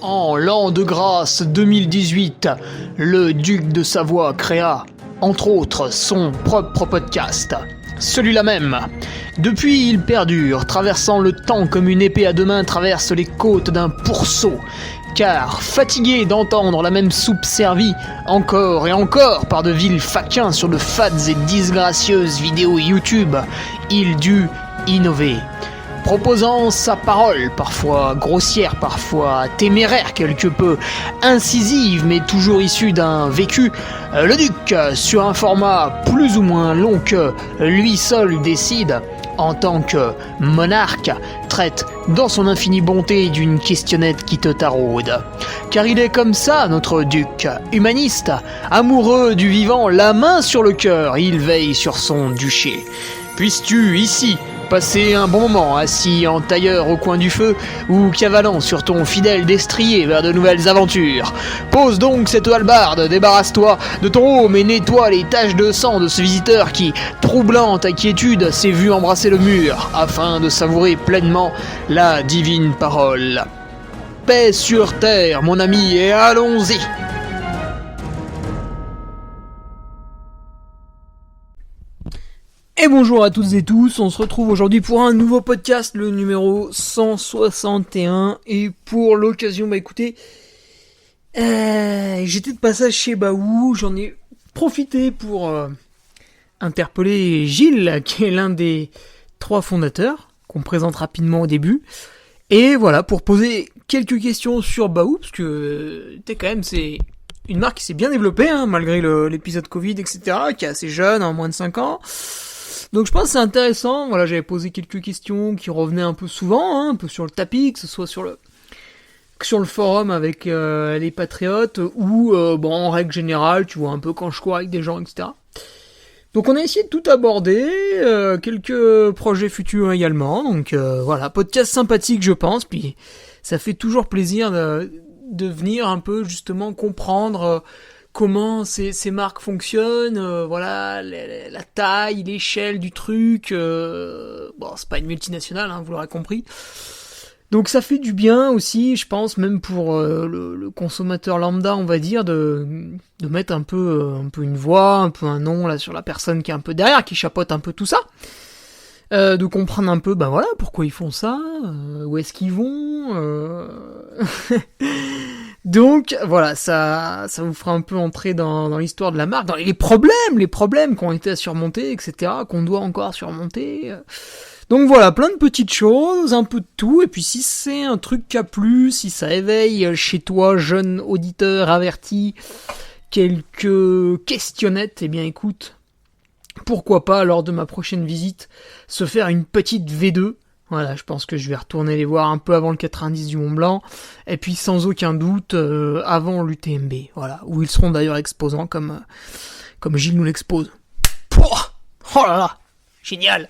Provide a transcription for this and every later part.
En l'an de grâce 2018, le duc de Savoie créa, entre autres, son propre podcast. Celui-là même. Depuis, il perdure, traversant le temps comme une épée à deux mains traverse les côtes d'un pourceau. Car, fatigué d'entendre la même soupe servie, encore et encore par de vils faquins sur de fades et disgracieuses vidéos YouTube, il dut innover. Proposant sa parole, parfois grossière, parfois téméraire quelque peu, incisive mais toujours issue d'un vécu, le duc, sur un format plus ou moins long que lui seul décide, en tant que monarque, traite dans son infinie bonté d'une questionnette qui te taraude. Car il est comme ça, notre duc, humaniste, amoureux du vivant, la main sur le cœur, il veille sur son duché. Puisses-tu, ici, passer un bon moment assis en tailleur au coin du feu ou cavalant sur ton fidèle destrier vers de nouvelles aventures. Pose donc cette hallebarde, débarrasse-toi de ton home et nettoie les taches de sang de ce visiteur qui, troublant ta quiétude, s'est vu embrasser le mur afin de savourer pleinement la divine parole. Paix sur terre, mon ami, et allons-y! Et bonjour à toutes et tous, on se retrouve aujourd'hui pour un nouveau podcast, le numéro 161, et pour l'occasion, écoutez, j'étais de passage chez Baou, j'en ai profité pour interpeller Gilles, qui est l'un des 3 fondateurs, qu'on présente rapidement au début, et voilà, pour poser quelques questions sur Baou, parce que quand même, c'est une marque qui s'est bien développée, malgré l'épisode Covid, etc., qui est assez jeune, moins de 5 ans. Donc je pense que c'est intéressant, voilà, j'avais posé quelques questions qui revenaient un peu souvent, un peu sur le tapis, que ce soit sur le forum avec les patriotes, ou en règle générale, tu vois, un peu quand je cours avec des gens, etc. Donc on a essayé de tout aborder, quelques projets futurs également, donc voilà, podcast sympathique je pense, puis ça fait toujours plaisir de venir un peu justement comprendre comment ces marques fonctionnent, voilà, la taille, l'échelle du truc, c'est pas une multinationale, vous l'aurez compris. Donc ça fait du bien aussi, je pense, même pour le consommateur lambda, on va dire, de mettre un peu une voix, un peu un nom là sur la personne qui est un peu derrière, qui chapeaute un peu tout ça. De comprendre un peu, voilà, pourquoi ils font ça, où est-ce qu'ils vont, Donc, voilà, ça vous fera un peu entrer dans l'histoire de la marque, dans les problèmes qui ont été à surmonter, etc., qu'on doit encore surmonter. Donc voilà, plein de petites choses, un peu de tout, et puis si c'est un truc qui a plu, si ça éveille chez toi, jeune auditeur averti, quelques questionnettes, eh bien écoute, pourquoi pas, lors de ma prochaine visite, se faire une petite V2. Voilà, je pense que je vais retourner les voir un peu avant le 90 du Mont Blanc, et puis sans aucun doute avant l'UTMB, voilà, où ils seront d'ailleurs exposants comme Gilles nous l'expose. Oh là là, génial.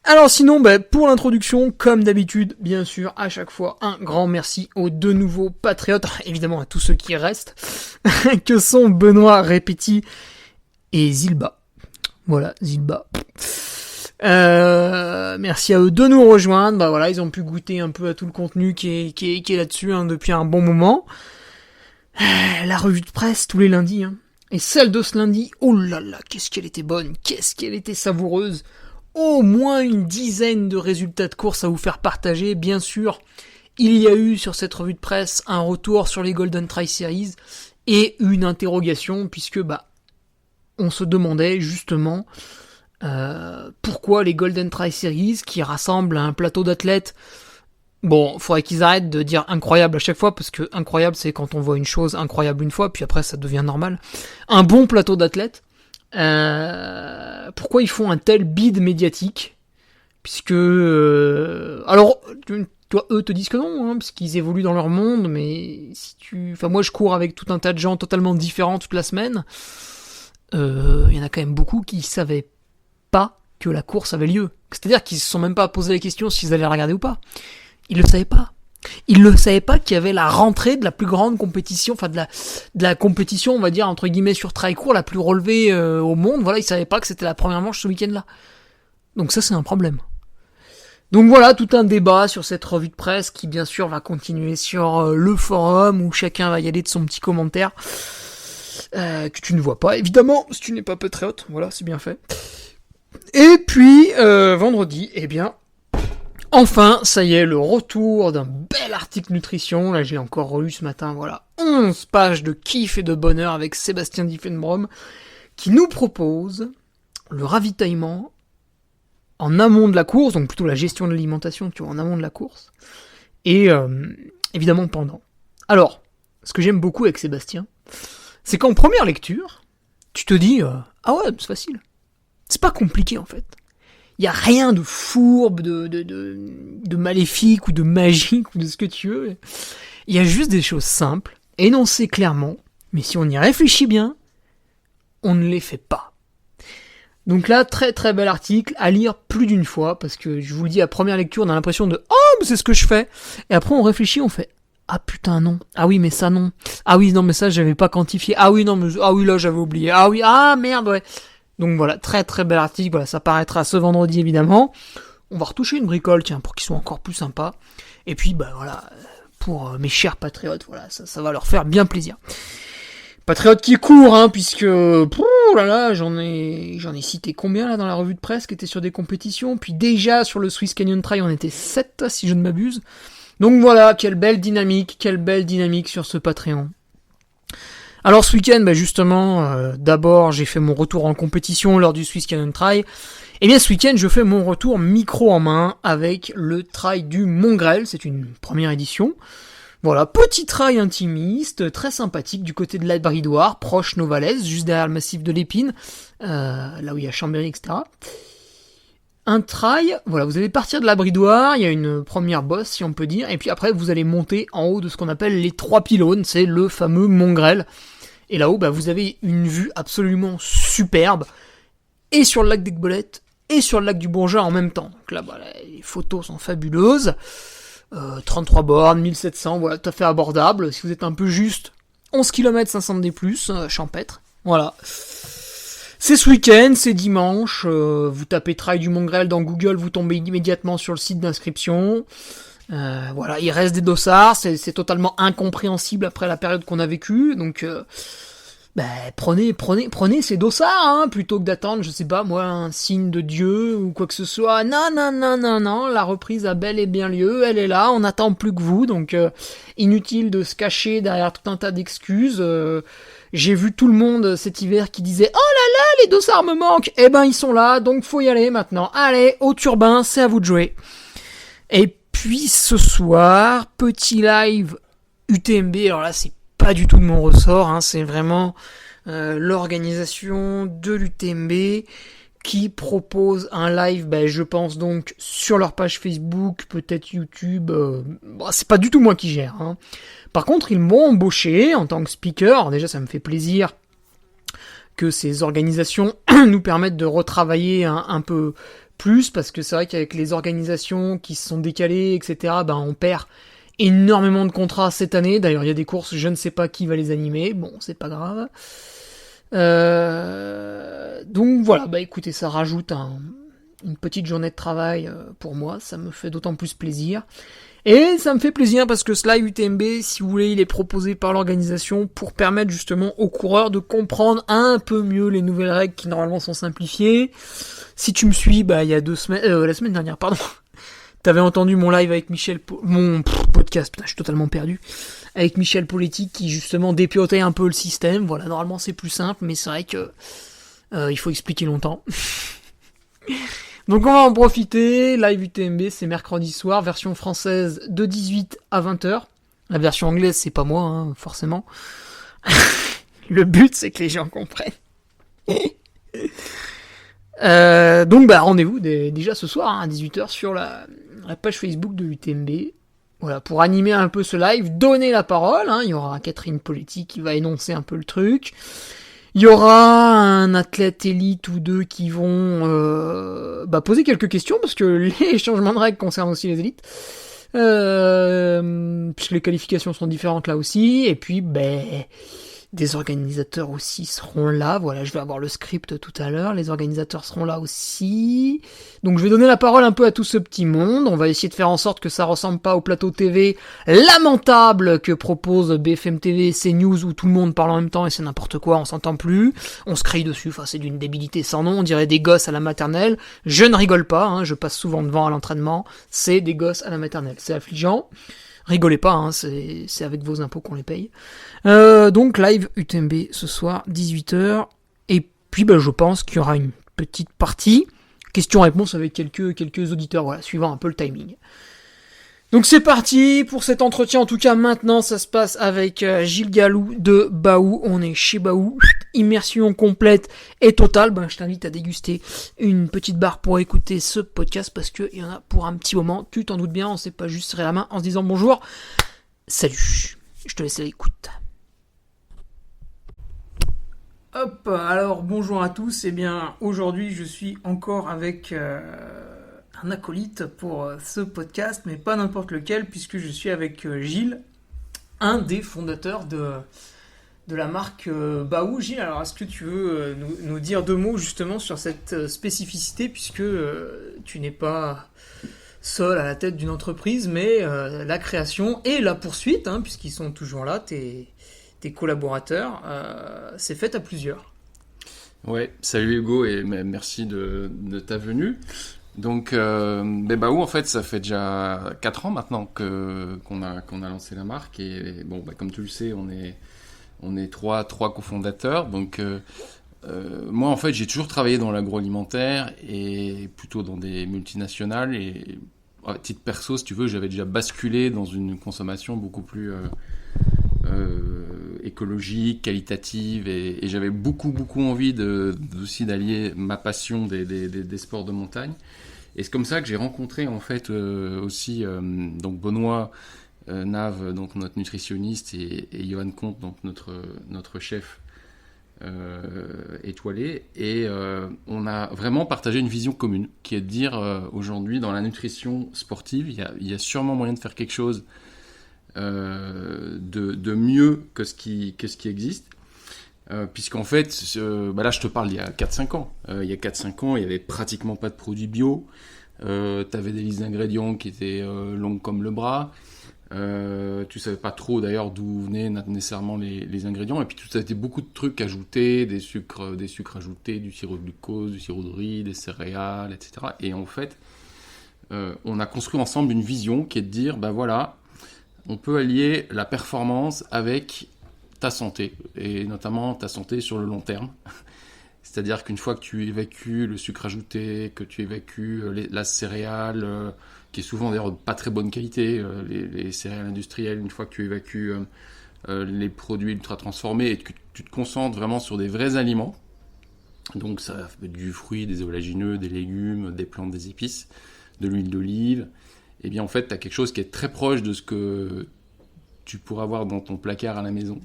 Alors sinon, pour l'introduction, comme d'habitude, bien sûr, à chaque fois, un grand merci aux 2 nouveaux patriotes, évidemment à tous ceux qui restent, que sont Benoît Répéti et Zilba. Voilà, Zilba. Merci à eux de nous rejoindre. Voilà, ils ont pu goûter un peu à tout le contenu qui est là-dessus depuis un bon moment. La revue de presse tous les lundis. Et celle de ce lundi, oh là là, qu'est-ce qu'elle était bonne, qu'est-ce qu'elle était savoureuse. Au moins une dizaine de résultats de course à vous faire partager. Bien sûr, il y a eu sur cette revue de presse un retour sur les Golden Trail Series et une interrogation puisque on se demandait justement pourquoi les Golden Trail Series qui rassemblent un plateau d'athlètes. Bon, faudrait qu'ils arrêtent de dire incroyable à chaque fois, parce que incroyable c'est quand on voit une chose incroyable une fois, puis après ça devient normal. Un bon plateau d'athlètes. Pourquoi ils font un tel bid médiatique? Puisque alors toi, eux te disent que non, parce qu'ils évoluent dans leur monde, mais moi je cours avec tout un tas de gens totalement différents toute la semaine. Il y en a quand même beaucoup qui savaient pas que la course avait lieu. C'est-à-dire qu'ils se sont même pas posé la question s'ils allaient la regarder ou pas. Ils le savaient pas. Ils le savaient pas qu'il y avait la rentrée de la plus grande compétition, de la compétition, on va dire, entre guillemets, sur trail court, la plus relevée au monde. Voilà, ils savaient pas que c'était la première manche ce week-end-là. Donc ça, c'est un problème. Donc voilà, tout un débat sur cette revue de presse qui bien sûr va continuer sur le forum où chacun va y aller de son petit commentaire que tu ne vois pas évidemment si tu n'es pas patriote, voilà, c'est bien fait. Et puis vendredi, eh bien enfin, ça y est, le retour d'un bel article nutrition. Là, je l'ai encore relu ce matin, voilà. 11 pages de kiff et de bonheur avec Sébastien Diffenbrom qui nous propose le ravitaillement en amont de la course, donc plutôt la gestion de l'alimentation, tu vois, en amont de la course, et évidemment pendant. Alors, ce que j'aime beaucoup avec Sébastien, c'est qu'en première lecture, tu te dis ah ouais, c'est facile. C'est pas compliqué en fait. Il y a rien de fourbe, de maléfique ou de magique ou de ce que tu veux. Il y a juste des choses simples, énoncées clairement, mais si on y réfléchit bien, on ne les fait pas. Donc là, très très bel article à lire plus d'une fois, parce que je vous le dis, à première lecture, on a l'impression de « Oh, mais c'est ce que je fais !» Et après, on réfléchit, on fait « Ah putain, non. Ah oui, mais ça, non. Ah oui, non, mais ça, j'avais pas quantifié. Ah oui, non, mais ah oui, là, j'avais oublié. Ah oui, ah merde, ouais. » Donc voilà, très très bel article, voilà, ça paraîtra ce vendredi évidemment. On va retoucher une bricole, tiens, pour qu'ils soient encore plus sympas. Et puis, bah voilà, pour mes chers patriotes, voilà, ça va leur faire bien plaisir. Patriote qui court, hein, puisque, là là, j'en ai cité combien là dans la revue de presse qui était sur des compétitions. Puis déjà sur le Swiss Canyon Trail, on était 7 si je ne m'abuse. Donc voilà, quelle belle dynamique sur ce Patreon. Alors ce week-end, bah justement, d'abord j'ai fait mon retour en compétition lors du Swiss Canyon Trail. Et bien ce week-end, je fais mon retour micro en main avec le trail du Montgrel, c'est une première édition. Voilà, petit trail intimiste, très sympathique du côté de la Bridoire, proche Novalaise, juste derrière le massif de l'Épine, là où il y a Chambéry, etc. Un trail, voilà, vous allez partir de la Bridoire, il y a une première bosse si on peut dire, et puis après vous allez monter en haut de ce qu'on appelle les 3 pylônes, c'est le fameux Montgrel. Et là-haut, bah, vous avez une vue absolument superbe, et sur le lac d'Aiguebelette, et sur le lac du Bourget en même temps. Donc là, bah, les photos sont fabuleuses. 33 bornes, 1700, voilà, tout à fait abordable. Si vous êtes un peu juste, 11 km 500 D+, champêtre. Voilà. C'est ce week-end, c'est dimanche, vous tapez Trail du Montgrel dans Google, vous tombez immédiatement sur le site d'inscription. Voilà, il reste des dossards, c'est totalement incompréhensible après la période qu'on a vécue, donc prenez ces dossards, hein, plutôt que d'attendre, je sais pas moi, un signe de Dieu ou quoi que ce soit. Non, la reprise a bel et bien lieu, elle est là, on n'attend plus que vous, donc inutile de se cacher derrière tout un tas d'excuses. J'ai vu tout le monde cet hiver qui disait « Oh là là, les dossards me manquent !» Eh ben ils sont là, donc faut y aller maintenant. Allez, au turbin, c'est à vous de jouer. Et puis ce soir, petit live UTMB, alors là c'est pas du tout de mon ressort, hein, c'est vraiment l'organisation de l'UTMB qui propose un live, je pense donc sur leur page Facebook, peut-être YouTube, c'est pas du tout moi qui gère, hein. Par contre, ils m'ont embauché en tant que speaker. Alors déjà, ça me fait plaisir que ces organisations nous permettent de retravailler un peu plus, parce que c'est vrai qu'avec les organisations qui se sont décalées, etc., on perd énormément de contrats cette année. D'ailleurs, il y a des courses, je ne sais pas qui va les animer. Bon, c'est pas grave. Donc voilà, écoutez, ça rajoute une petite journée de travail pour moi. Ça me fait d'autant plus plaisir. Et ça me fait plaisir parce que ce live UTMB, si vous voulez, il est proposé par l'organisation pour permettre justement aux coureurs de comprendre un peu mieux les nouvelles règles qui normalement sont simplifiées. Si tu me suis, il y a 2 semaines, la semaine dernière, pardon, t'avais entendu mon live avec Michel, mon podcast, putain, je suis totalement perdu, avec Michel Poletti qui justement dépiautait un peu le système. Voilà, normalement c'est plus simple, mais c'est vrai que il faut expliquer longtemps. Donc on va en profiter, live UTMB, c'est mercredi soir, version française de 18 à 20h. La version anglaise, c'est pas moi, hein, forcément. Le but, c'est que les gens comprennent. Donc rendez-vous déjà ce soir, hein, à 18h, sur la page Facebook de l'UTMB. Voilà, pour animer un peu ce live, donner la parole, hein, il y aura Catherine Poletti qui va énoncer un peu le truc. Il y aura un athlète élite ou deux qui vont poser quelques questions, parce que les changements de règles concernent aussi les élites, puisque les qualifications sont différentes là aussi, et puis Des organisateurs aussi seront là. Voilà, je vais avoir le script tout à l'heure. Les organisateurs seront là aussi. Donc je vais donner la parole un peu à tout ce petit monde. On va essayer de faire en sorte que ça ressemble pas au plateau TV lamentable que propose BFM TV, CNews, où tout le monde parle en même temps et c'est n'importe quoi, on s'entend plus. On se crie dessus, enfin c'est d'une débilité sans nom. On dirait des gosses à la maternelle. Je ne rigole pas, hein, je passe souvent devant à l'entraînement. C'est des gosses à la maternelle. C'est affligeant. Rigolez pas, hein, c'est avec vos impôts qu'on les paye. Donc live UTMB ce soir, 18h. Et puis je pense qu'il y aura une petite partie question-réponse avec quelques auditeurs, voilà, suivant un peu le timing. Donc c'est parti pour cet entretien, en tout cas maintenant ça se passe avec Gilles Gallou de Baou, on est chez Baou, immersion complète et totale, je t'invite à déguster une petite barre pour écouter ce podcast parce qu'il y en a pour un petit moment, tu t'en doutes bien, on s'est pas juste serré la main en se disant bonjour, salut, je te laisse à l'écoute. Hop, alors bonjour à tous, et bien aujourd'hui je suis encore avec... un acolyte pour ce podcast, mais pas n'importe lequel, puisque je suis avec Gilles, un des fondateurs de la marque Baou. Gilles, alors est-ce que tu veux nous dire deux mots justement sur cette spécificité, puisque tu n'es pas seul à la tête d'une entreprise, mais la création et la poursuite, hein, puisqu'ils sont toujours là, tes collaborateurs, c'est fait à plusieurs. Ouais, salut Hugo et merci de ta venue. Donc, Baou, en fait, ça fait déjà 4 ans maintenant qu'on a lancé la marque. Et bon, comme tu le sais, on est trois cofondateurs. Donc, moi, en fait, j'ai toujours travaillé dans l'agroalimentaire et plutôt dans des multinationales. Et à titre perso, si tu veux, j'avais déjà basculé dans une consommation beaucoup plus écologique, qualitative. Et j'avais beaucoup envie aussi d'allier ma passion des sports de montagne. Et c'est comme ça que j'ai rencontré en fait aussi donc Benoît Nave, donc notre nutritionniste, et Johan Comte, donc notre chef étoilé. Et on a vraiment partagé une vision commune, qui est de dire aujourd'hui dans la nutrition sportive, il y a sûrement moyen de faire quelque chose de mieux que ce qui existe. Puisqu'en fait, là je te parle il y a 4-5 ans. Il y a 4-5 ans, il n'y avait pratiquement pas de produits bio. Tu avais des listes d'ingrédients qui étaient longues comme le bras. Tu savais pas trop d'ailleurs d'où venaient nécessairement les ingrédients. Et puis tout ça était beaucoup de trucs ajoutés, des sucres ajoutés, du sirop de glucose, du sirop de riz, des céréales, etc. Et en fait, on a construit ensemble une vision qui est de dire, voilà, on peut allier la performance avec ta santé, et notamment ta santé sur le long terme. C'est-à-dire qu'une fois que tu évacues le sucre ajouté, que tu évacues la céréale, qui est souvent d'ailleurs pas très bonne qualité, les céréales industrielles, une fois que tu évacues les produits ultra transformés et que tu te concentres vraiment sur des vrais aliments, donc ça fait du fruit, des oléagineux, des légumes, des plantes, des épices, de l'huile d'olive, et bien en fait tu as quelque chose qui est très proche de ce que tu pourras avoir dans ton placard à la maison.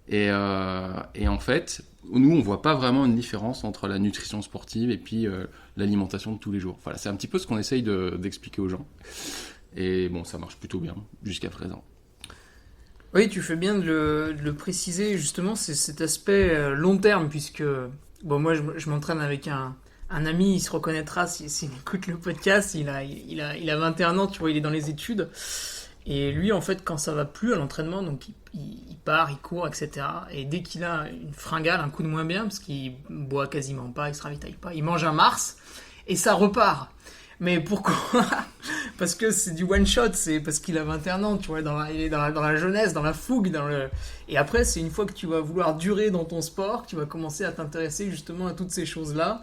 Et en fait, nous, on voit pas vraiment une différence entre la nutrition sportive et puis l'alimentation de tous les jours. Voilà, c'est un petit peu ce qu'on essaye d'expliquer aux gens. Et bon, ça marche plutôt bien jusqu'à présent. Oui, tu fais bien de le préciser, justement, c'est cet aspect long terme, puisque moi, je m'entraîne avec un ami, il se reconnaîtra s'il écoute le podcast, il a 21 ans, tu vois, il est dans les études. Et lui, en fait, quand ça va plus à l'entraînement, donc il part, il court, etc. Et dès qu'il a une fringale, un coup de moins bien, parce qu'il boit quasiment pas, il se ravitaille pas, il mange un Mars, et ça repart. Mais pourquoi ? Parce que c'est du one shot, c'est parce qu'il a 21 ans, tu vois, il est dans la jeunesse, dans la fougue, et après, c'est une fois que tu vas vouloir durer dans ton sport, que tu vas commencer à t'intéresser justement à toutes ces choses-là.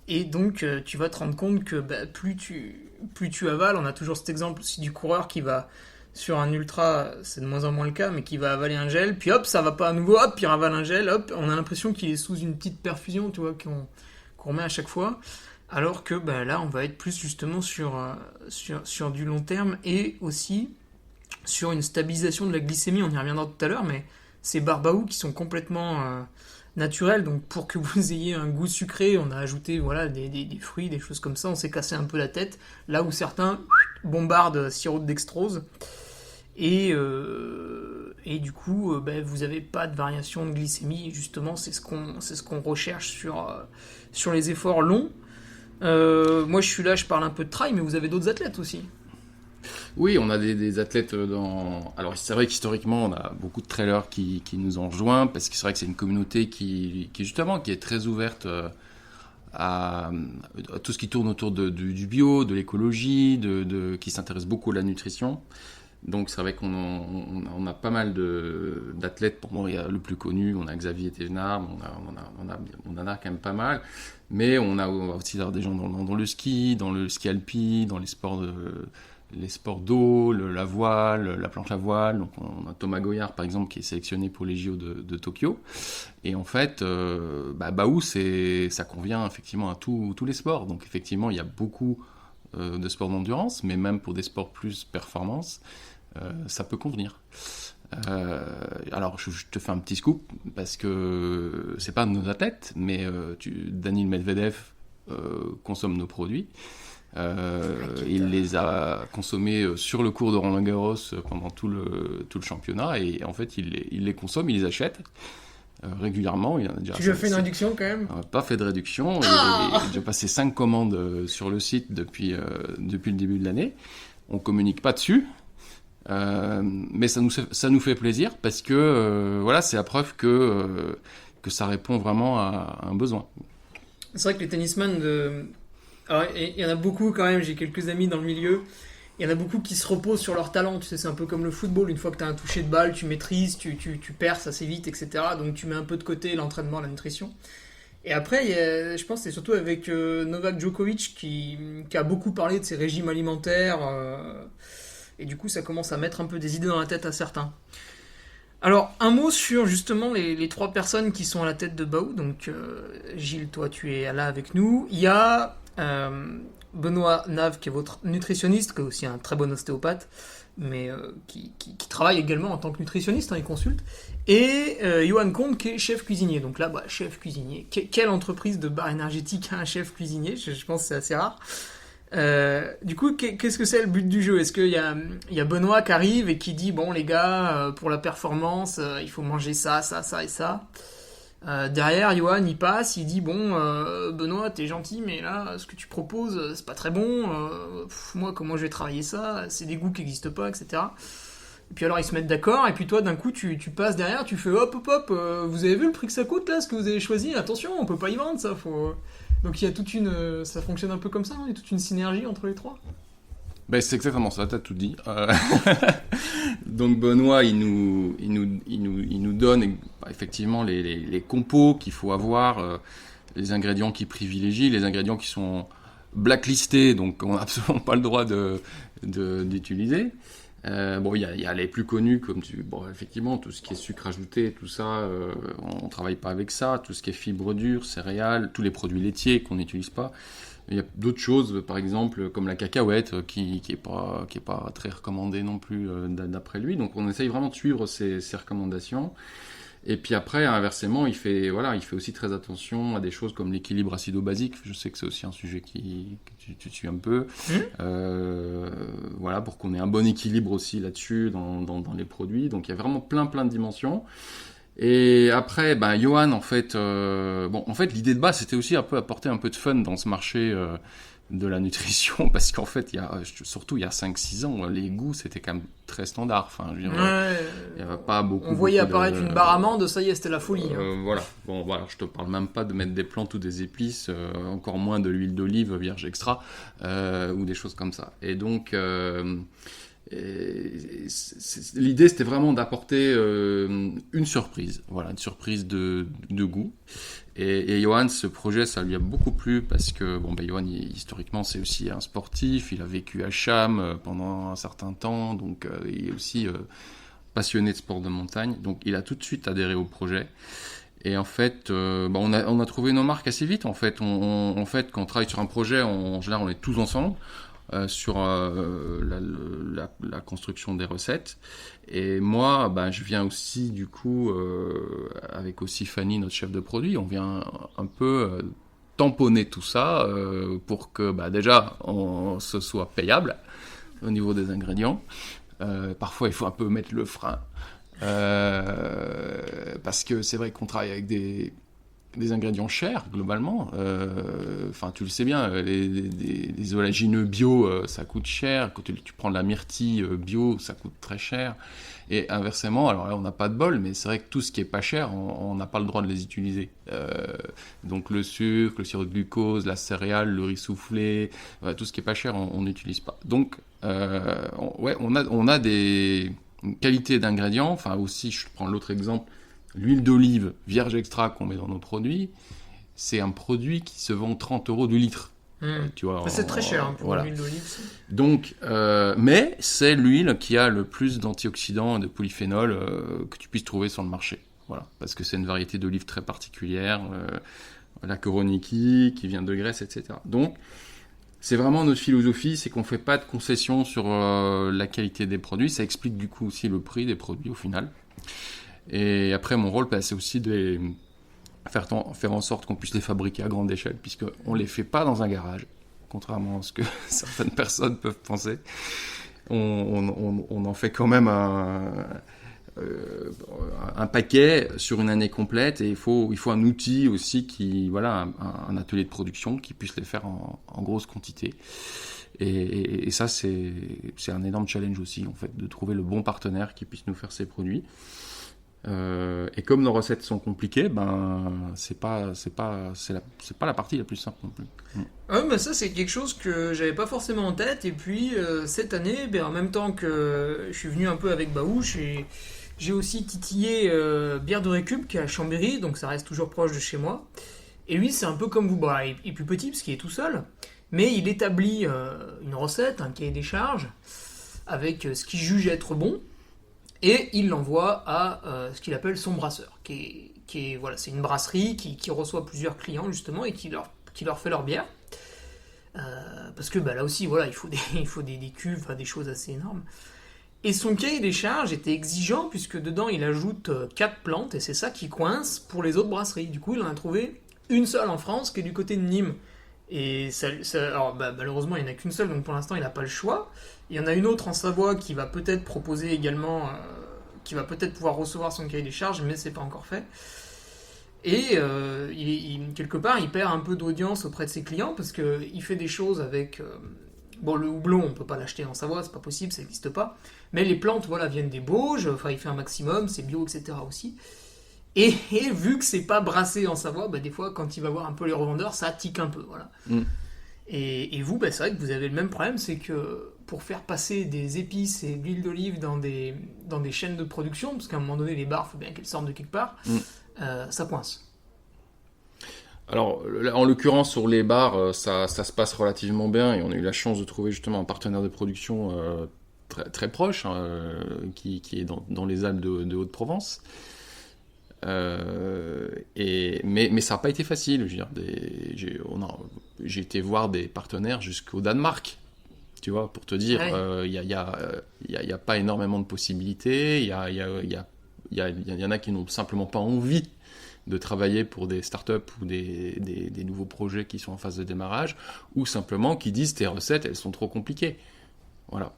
Et donc, tu vas te rendre compte que plus tu avales, on a toujours cet exemple aussi du coureur qui va sur un ultra, c'est de moins en moins le cas, mais qui va avaler un gel, puis hop, ça va pas à nouveau, hop, il ravale un gel, hop, on a l'impression qu'il est sous une petite perfusion, tu vois, qu'on remet à chaque fois, alors que là, on va être plus justement sur du long terme, et aussi sur une stabilisation de la glycémie, on y reviendra tout à l'heure, mais ces barres Baou qui sont complètement naturelles, donc pour que vous ayez un goût sucré, on a ajouté des fruits, des choses comme ça, on s'est cassé un peu la tête, là où certains bombardent sirop de dextrose, et et du coup, vous n'avez pas de variation de glycémie. Justement, c'est ce qu'on recherche sur les efforts longs. Moi, je suis là, je parle un peu de trail, mais vous avez d'autres athlètes aussi. Oui, on a des athlètes dans... Alors c'est vrai qu'historiquement, on a beaucoup de trailers qui nous ont rejoints, parce que c'est vrai que c'est une communauté qui est très ouverte à tout ce qui tourne autour du bio, de l'écologie, qui s'intéresse beaucoup à la nutrition. Donc c'est vrai qu'on a pas mal d'athlètes. Pour moi, il y a le plus connu, on a Xavier Thévenard, on en a quand même pas mal. Mais on va aussi avoir des gens dans le ski alpi, dans les sports d'eau, la voile, la planche à voile. Donc on a Thomas Goyard par exemple qui est sélectionné pour les JO de Tokyo. Et en fait, Baou, ça convient effectivement à tous les sports. Donc effectivement, il y a beaucoup de sports d'endurance, mais même pour des sports plus performance, ça peut convenir. Alors je te fais un petit scoop parce que c'est pas de nos athlètes, mais Daniil Medvedev consomme nos produits. Il les a consommés sur le cours de Roland-Garros pendant tout le championnat, et en fait il les consomme, il les achète régulièrement. Il en a déjà tu lui as fait une réduction quand même? On n'a pas fait de réduction. Il a déjà passé 5 commandes sur le site depuis le début de l'année. On communique pas dessus, mais ça nous fait plaisir parce que voilà, c'est la preuve que ça répond vraiment à un besoin. C'est vrai que les tennisman alors, il y en a beaucoup quand même, j'ai quelques amis dans le milieu. Il y en a beaucoup qui se reposent sur leur talent, tu sais, c'est un peu comme le football, une fois que tu as un toucher de balle, tu maîtrises, tu perces assez vite, etc. Donc tu mets un peu de côté l'entraînement, la nutrition. Et après, je pense que c'est surtout avec Novak Djokovic qui a beaucoup parlé de ses régimes alimentaires, et du coup ça commence à mettre un peu des idées dans la tête à certains. Alors, un mot sur justement les 3 personnes qui sont à la tête de Baou. Donc, Gilles, toi tu es là avec nous. Il y a Benoît Nave qui est votre nutritionniste, qui est aussi un très bon ostéopathe, mais qui travaille également en tant que nutritionniste, il consulte, et Johan Comte qui est chef cuisinier. Donc là, chef cuisinier, quelle entreprise de bar énergétique a un chef cuisinier? Je pense que c'est assez rare. Du coup, qu'est-ce que c'est le but du jeu? Est-ce qu'il y a Benoît qui arrive et qui dit bon les gars, pour la performance, il faut manger ça, ça, ça et ça. Derrière, Johan il passe, il dit bon Benoît t'es gentil, mais là ce que tu proposes c'est pas très bon. Moi comment je vais travailler ça? C'est des goûts qui n'existent pas, etc. Et puis alors ils se mettent d'accord, et puis toi d'un coup tu passes derrière, tu fais hop, vous avez vu le prix que ça coûte là, ce que vous avez choisi? Attention, on peut pas y vendre ça, faut... Donc il y a ça fonctionne un peu comme ça, il y a toute une synergie entre les 3. Ben, c'est exactement ça, t'as tout dit. Donc Benoît, il nous donne effectivement les compos qu'il faut avoir, les ingrédients qu'il privilégie, les ingrédients qui sont blacklistés, donc on n'a absolument pas le droit d'utiliser. Il y a les plus connus comme effectivement tout ce qui est sucre ajouté, tout ça, on travaille pas avec ça. Tout ce qui est fibres dures, céréales, tous les produits laitiers qu'on n'utilise pas. Il y a d'autres choses, par exemple comme la cacahuète, qui est pas très recommandée non plus d'après lui. Donc on essaye vraiment de suivre ces recommandations. Et puis après, inversement, il fait aussi très attention à des choses comme l'équilibre acido-basique. Je sais que c'est aussi un sujet que tu suis un peu. Pour qu'on ait un bon équilibre aussi là-dessus dans les produits. Donc il y a vraiment plein de dimensions. Et après, Johan, en fait, l'idée de base, c'était aussi un peu apporter un peu de fun dans ce marché de la nutrition, parce qu'en fait, surtout il y a 5-6 ans, les goûts, c'était quand même très standard. Enfin, je veux dire, il n'y avait pas beaucoup. On voyait apparaître une barre amande, ça y est, c'était la folie. Voilà. Bon, voilà, je te parle même pas de mettre des plantes ou des épices, encore moins de l'huile d'olive vierge extra, ou des choses comme ça. Et donc, l'idée, c'était vraiment d'apporter une surprise, une surprise de goût. Et Johan, ce projet, ça lui a beaucoup plu parce que Johan, historiquement, c'est aussi un sportif. Il a vécu à Cham pendant un certain temps, donc il est aussi passionné de sport de montagne. Donc, il a tout de suite adhéré au projet. Et en fait, on a trouvé nos marques assez vite. En fait, quand on travaille sur un projet, en général, on est tous ensemble. Sur la construction des recettes. Et moi, je viens aussi, du coup, avec aussi Fanny, notre chef de produit, on vient un peu tamponner tout ça pour que, déjà, ce soit payable au niveau des ingrédients. Parfois, il faut un peu mettre le frein. Parce que c'est vrai qu'on travaille avec des ingrédients chers, globalement. Enfin, tu le sais bien, les oléagineux bio, ça coûte cher. Quand tu prends de la myrtille bio, ça coûte très cher. Et inversement, alors là, on n'a pas de bol, mais c'est vrai que tout ce qui est pas cher, on n'a pas le droit de les utiliser. Donc le sucre, le sirop de glucose, la céréale, le riz soufflé, tout ce qui est pas cher, on n'utilise pas. Donc, on a des qualités d'ingrédients. Enfin, aussi, je prends l'autre exemple, l'huile d'olive vierge extra qu'on met dans nos produits, c'est un produit qui se vend 30 € du litre. Tu vois, c'est très cher pour l'huile d'olive. Donc, mais c'est l'huile qui a le plus d'antioxydants et de polyphénols que tu puisses trouver sur le marché. Voilà, parce que c'est une variété d'olive très particulière, la Koronicki, qui vient de Grèce, etc. Donc, c'est vraiment notre philosophie, c'est qu'on ne fait pas de concessions sur la qualité des produits. Ça explique du coup aussi le prix des produits au final. Et après, mon rôle, c'est aussi de faire en sorte qu'on puisse les fabriquer à grande échelle, puisqu'on ne les fait pas dans un garage, contrairement à ce que certaines personnes peuvent penser. On en fait quand même un paquet sur une année complète, et il faut un outil aussi, un atelier de production qui puisse les faire en grosse quantité. Et ça, c'est un énorme challenge aussi, en fait, de trouver le bon partenaire qui puisse nous faire ces produits. Et comme nos recettes sont compliquées, c'est pas la partie la plus simple non plus. Ça c'est quelque chose que j'avais pas forcément en tête. Et puis cette année, en même temps que je suis venu un peu avec Baouche, et j'ai aussi titillé Bière de Récup qui est à Chambéry, donc ça reste toujours proche de chez moi. Et lui, c'est un peu comme vous, il est plus petit parce qu'il est tout seul, mais il établit une recette, un cahier des charges avec ce qu'il juge être bon. Et il l'envoie à ce qu'il appelle son brasseur, qui est c'est une brasserie qui reçoit plusieurs clients justement et qui leur fait leur bière. Parce que là aussi, il faut des cuves, des choses assez énormes. Et son cahier des charges était exigeant puisque dedans il ajoute 4 plantes, et c'est ça qui coince pour les autres brasseries. Du coup, il en a trouvé une seule en France qui est du côté de Nîmes. Et malheureusement, il n'y en a qu'une seule, donc pour l'instant, il n'a pas le choix. Il y en a une autre en Savoie qui va peut-être proposer également, qui va peut-être pouvoir recevoir son cahier des charges, mais c'est pas encore fait. Et quelque part, il perd un peu d'audience auprès de ses clients parce qu'il fait des choses avec... le houblon, on peut pas l'acheter en Savoie, c'est pas possible, ça n'existe pas. Mais les plantes, viennent des Bauges, il fait un maximum, c'est bio, etc. aussi. Et vu que c'est pas brassé en Savoie, des fois, quand il va voir un peu les revendeurs, ça tique un peu, voilà. Et vous, c'est vrai que vous avez le même problème, c'est que pour faire passer des épices et de l'huile d'olive dans des chaînes de production, parce qu'à un moment donné, les bars, il faut bien qu'elles sortent de quelque part, ça coince. Alors, en l'occurrence, sur les bars, ça se passe relativement bien, et on a eu la chance de trouver justement un partenaire de production très, très proche, qui est dans les Alpes de Haute-Provence. Mais ça n'a pas été facile. Je veux dire, j'ai été voir des partenaires jusqu'au Danemark, tu vois, pour te dire, il y a pas énormément de possibilités. Il y en a qui n'ont simplement pas envie de travailler pour des startups ou des nouveaux projets qui sont en phase de démarrage, ou simplement qui disent tes recettes, elles sont trop compliquées. Voilà.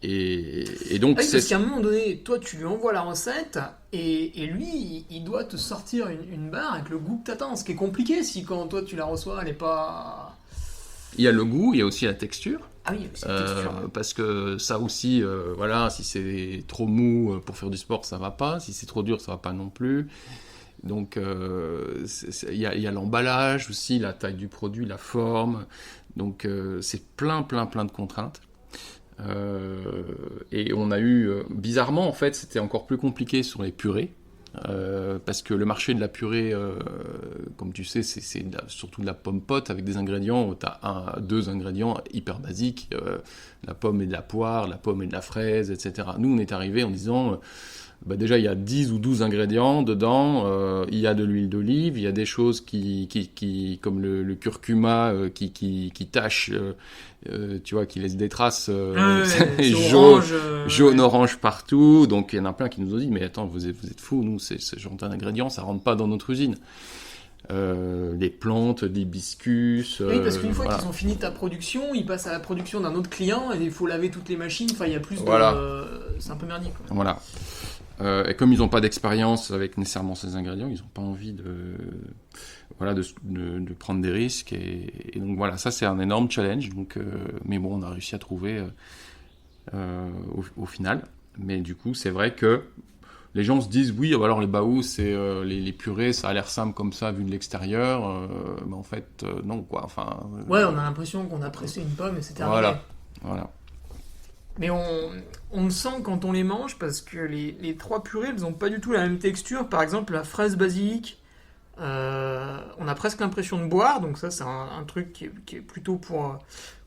Et donc, parce qu'à un moment donné, toi, tu lui envoies la recette, et lui, il doit te sortir une barre avec le goût que t'attends, ce qui est compliqué si quand toi tu la reçois, elle n'est pas... Il y a le goût, il y a aussi la texture. Ah oui, il y a aussi la texture. Parce que ça aussi, si c'est trop mou pour faire du sport, ça va pas. Si c'est trop dur, ça va pas non plus. Donc, il y a l'emballage aussi, la taille du produit, la forme. Donc, c'est plein de contraintes. Et on a eu, bizarrement, en fait, c'était encore plus compliqué sur les purées. Parce que le marché de la purée, comme tu sais, c'est surtout de la pomme pote avec des ingrédients où tu as 2 ingrédients hyper basiques, la pomme et de la poire, la pomme et de la fraise, etc. Nous, on est arrivé en disant... déjà, il y a 10 ou 12 ingrédients dedans, il y a de l'huile d'olive, il y a des choses qui comme le curcuma, qui tache, tu vois, qui laisse des traces jaune-orange partout. Donc, il y en a plein qui nous ont dit, mais attends, vous êtes fous, nous, c'est ce genre d'ingrédients, ça rentre pas dans notre usine. Les plantes, l'hibiscus... oui, parce qu'une fois qu'ils ont fini ta production, ils passent à la production d'un autre client, et il faut laver toutes les machines, il y a plus de... Voilà. c'est un peu merdique, quoi. Voilà. Et comme ils n'ont pas d'expérience avec nécessairement ces ingrédients, ils n'ont pas envie de prendre des risques. Et donc voilà, ça c'est un énorme challenge. Donc, mais bon, on a réussi à trouver au final. Mais du coup, c'est vrai que les gens se disent, oui, alors les baous, c'est les purées, ça a l'air simple comme ça vu de l'extérieur. Mais en fait, non, quoi. Enfin, Ouais, on a l'impression qu'on a pressé une pomme et c'est terminé. Voilà. Mais on le sent quand on les mange parce que les trois purées, elles n'ont pas du tout la même texture. Par exemple, la fraise basilic, on a presque l'impression de boire. Donc ça, c'est un truc qui est plutôt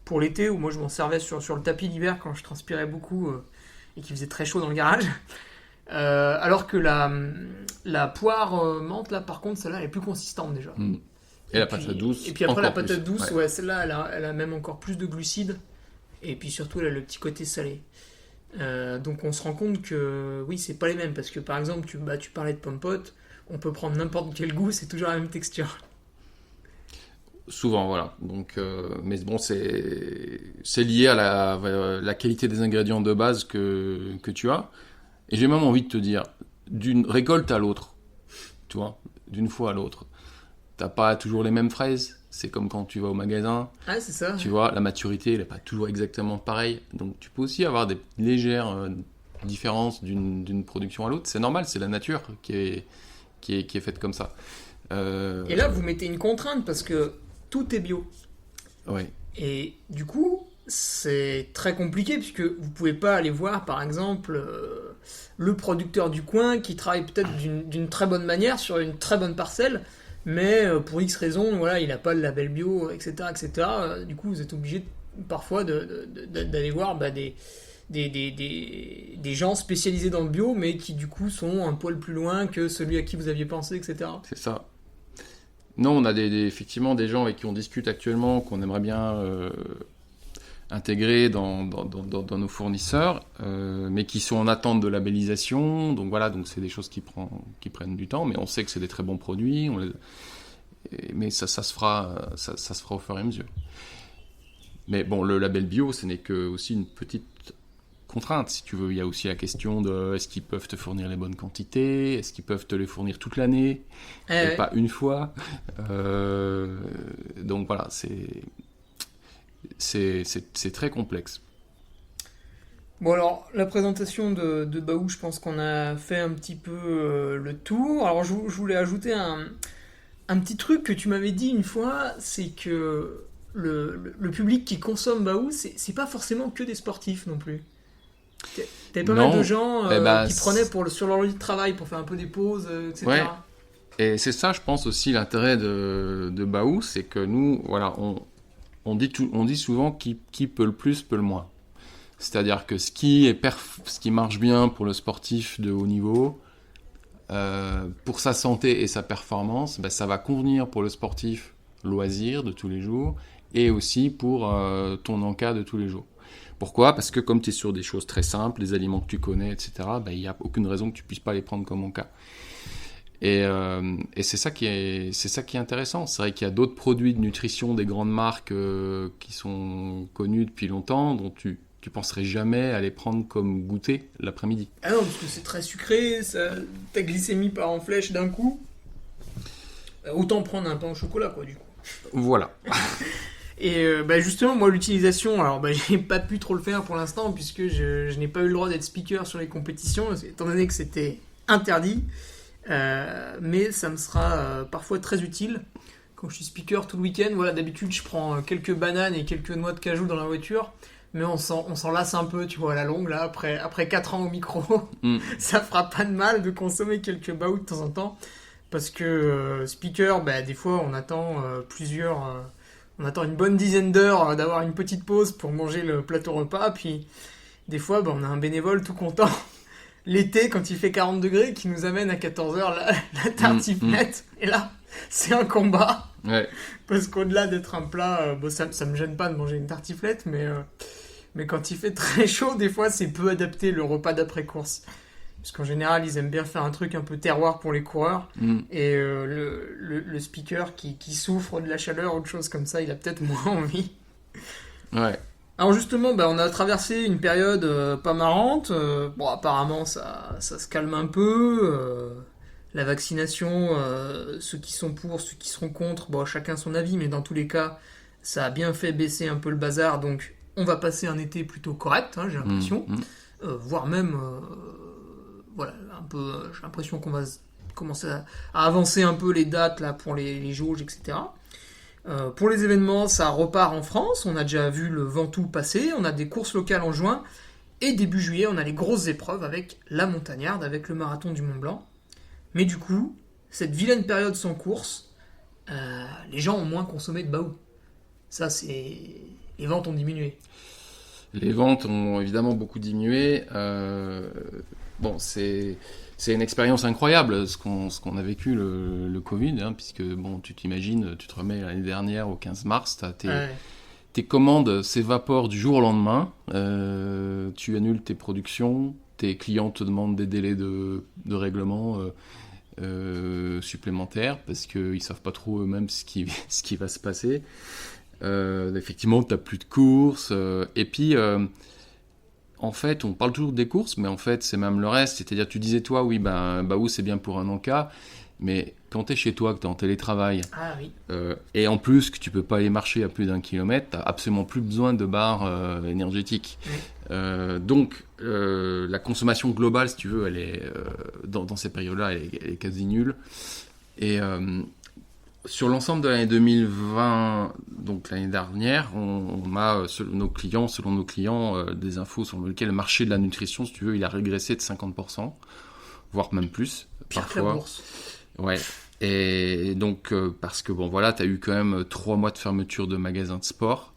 pour l'été, où moi je m'en servais sur le tapis d'hiver quand je transpirais beaucoup et qu'il faisait très chaud dans le garage. Alors que la poire menthe, là, par contre, celle-là, elle est plus consistante déjà. Et la patate douce. Et puis après, la patate plus. douce, ouais, celle-là, elle a même encore plus de glucides. Et puis surtout, elle a le petit côté salé. Donc on se rend compte que, oui, c'est pas les mêmes. Parce que par exemple, tu parlais de pommes-potes, on peut prendre n'importe quel goût, c'est toujours la même texture. Souvent, voilà. Donc, mais bon, c'est lié à la qualité des ingrédients de base que tu as. Et j'ai même envie de te dire, d'une récolte à l'autre, tu vois, d'une fois à l'autre, t'as pas toujours les mêmes fraises. C'est comme quand tu vas au magasin. Ah, c'est ça. Tu vois, la maturité, elle n'est pas toujours exactement pareille. Donc, tu peux aussi avoir des légères différences d'une production à l'autre. C'est normal, c'est la nature qui est faite comme ça. Et là, vous mettez une contrainte parce que tout est bio. Ouais. Et du coup, c'est très compliqué puisque vous pouvez pas aller voir, par exemple, le producteur du coin qui travaille peut-être d'une très bonne manière sur une très bonne parcelle, mais pour X raisons, voilà, il n'a pas le label bio, etc., etc. Du coup, vous êtes obligé parfois d'aller voir des gens spécialisés dans le bio, mais qui du coup sont un poil plus loin que celui à qui vous aviez pensé, etc. C'est ça. Non, on a effectivement des gens avec qui on discute actuellement, qu'on aimerait bien intégrer dans nos fournisseurs, mais qui sont en attente de labellisation. Donc voilà, donc c'est des choses qui prennent du temps, mais on sait que c'est des très bons produits. Mais ça se fera au fur et à mesure. Mais bon, le label bio, ce n'est que aussi une petite contrainte, si tu veux. Il y a aussi la question de est-ce qu'ils peuvent te fournir les bonnes quantités, est-ce qu'ils peuvent te les fournir toute l'année, et pas une fois. Donc voilà, c'est très complexe. Bon alors, la présentation de Baou, je pense qu'on a fait un petit peu le tour. Alors je voulais ajouter un petit truc que tu m'avais dit une fois, c'est que le public qui consomme Baou, c'est pas forcément que des sportifs non plus. T'avais pas mal de gens qui prenaient sur leur lieu de travail pour faire un peu des pauses, etc. Ouais. Et c'est ça, je pense aussi, l'intérêt de Baou, c'est que nous, voilà, on dit souvent qui peut le plus, peut le moins. C'est-à-dire que ce qui marche bien pour le sportif de haut niveau, pour sa santé et sa performance, ça va convenir pour le sportif loisir de tous les jours et aussi pour ton encas de tous les jours. Pourquoi ? Parce que comme tu es sur des choses très simples, les aliments que tu connais, etc., il n'y a aucune raison que tu ne puisses pas les prendre comme encas. Et c'est ça qui est intéressant. C'est vrai qu'il y a d'autres produits de nutrition des grandes marques qui sont connus depuis longtemps, dont tu penserais jamais à les prendre comme goûter l'après-midi. Ah non, parce que c'est très sucré, ta glycémie part en flèche d'un coup. Autant prendre un pain au chocolat, quoi, du coup. Voilà. Et justement, moi, l'utilisation, alors j'ai pas pu trop le faire pour l'instant, puisque je n'ai pas eu le droit d'être speaker sur les compétitions, étant donné que c'était interdit. Mais ça me sera parfois très utile. Quand je suis speaker tout le week-end, voilà, d'habitude, je prends quelques bananes et quelques noix de cajou dans la voiture. Mais on s'en lasse un peu, tu vois, à la longue, là, après 4 ans au micro. Ça fera pas de mal de consommer quelques baous de temps en temps. Parce que speaker, des fois, on attend on attend une bonne dizaine d'heures d'avoir une petite pause pour manger le plateau repas. Puis, des fois, on a un bénévole tout content, l'été, quand il fait 40 degrés, qui nous amène à 14h la tartiflette. Et là, c'est un combat. Ouais. Parce qu'au-delà d'être un plat, ça me gêne pas de manger une tartiflette, mais quand il fait très chaud, des fois, c'est peu adapté le repas d'après-course. Parce qu'en général, ils aiment bien faire un truc un peu terroir pour les coureurs. Et le speaker qui souffre de la chaleur, autre chose comme ça, il a peut-être moins envie. Ouais. Alors justement, on a traversé une période pas marrante. Bon, apparemment, ça se calme un peu. La vaccination, ceux qui sont pour, ceux qui seront contre, bon, chacun son avis, mais dans tous les cas, ça a bien fait baisser un peu le bazar. Donc, on va passer un été plutôt correct, hein, j'ai l'impression. Voire même, voilà, un peu, j'ai l'impression qu'on va commencer à avancer un peu les dates là pour les jauges, etc. Pour les événements, ça repart en France. On a déjà vu le Ventoux passer. On a des courses locales en juin. Et début juillet, on a les grosses épreuves avec la montagnarde, avec le marathon du Mont Blanc. Mais du coup, cette vilaine période sans course, les gens ont moins consommé de baou. Ça, c'est... Les ventes ont diminué. Les ventes ont évidemment beaucoup diminué. Bon, c'est une expérience incroyable ce qu'on a vécu le Covid, hein, puisque bon, tu t'imagines, tu te remets l'année dernière au 15 mars, tes commandes s'évaporent du jour au lendemain, tu annules tes productions, tes clients te demandent des délais de règlement supplémentaires parce qu'ils savent pas trop eux-mêmes ce qui va se passer. Effectivement, t'as plus de courses, et puis en fait, on parle toujours des courses, mais en fait, c'est même le reste. C'est-à-dire, tu disais, toi, oui, Baou, c'est bien pour un encas, mais quand t'es chez toi, que t'es en télétravail, Oui. et en plus que tu peux pas aller marcher à plus d'1 kilomètre, t'as absolument plus besoin de barres énergétiques. Oui. Donc, la consommation globale, si tu veux, elle est, dans ces périodes-là, elle est quasi nulle. Et sur l'ensemble de l'année 2020, donc l'année dernière, on a, selon nos clients, des infos sur lesquelles le marché de la nutrition, si tu veux, il a régressé de 50%, voire même plus. Pire parfois. Que la bourse. Ouais. Et donc, parce que bon, voilà, tu as eu quand même 3 mois de fermeture de magasins de sport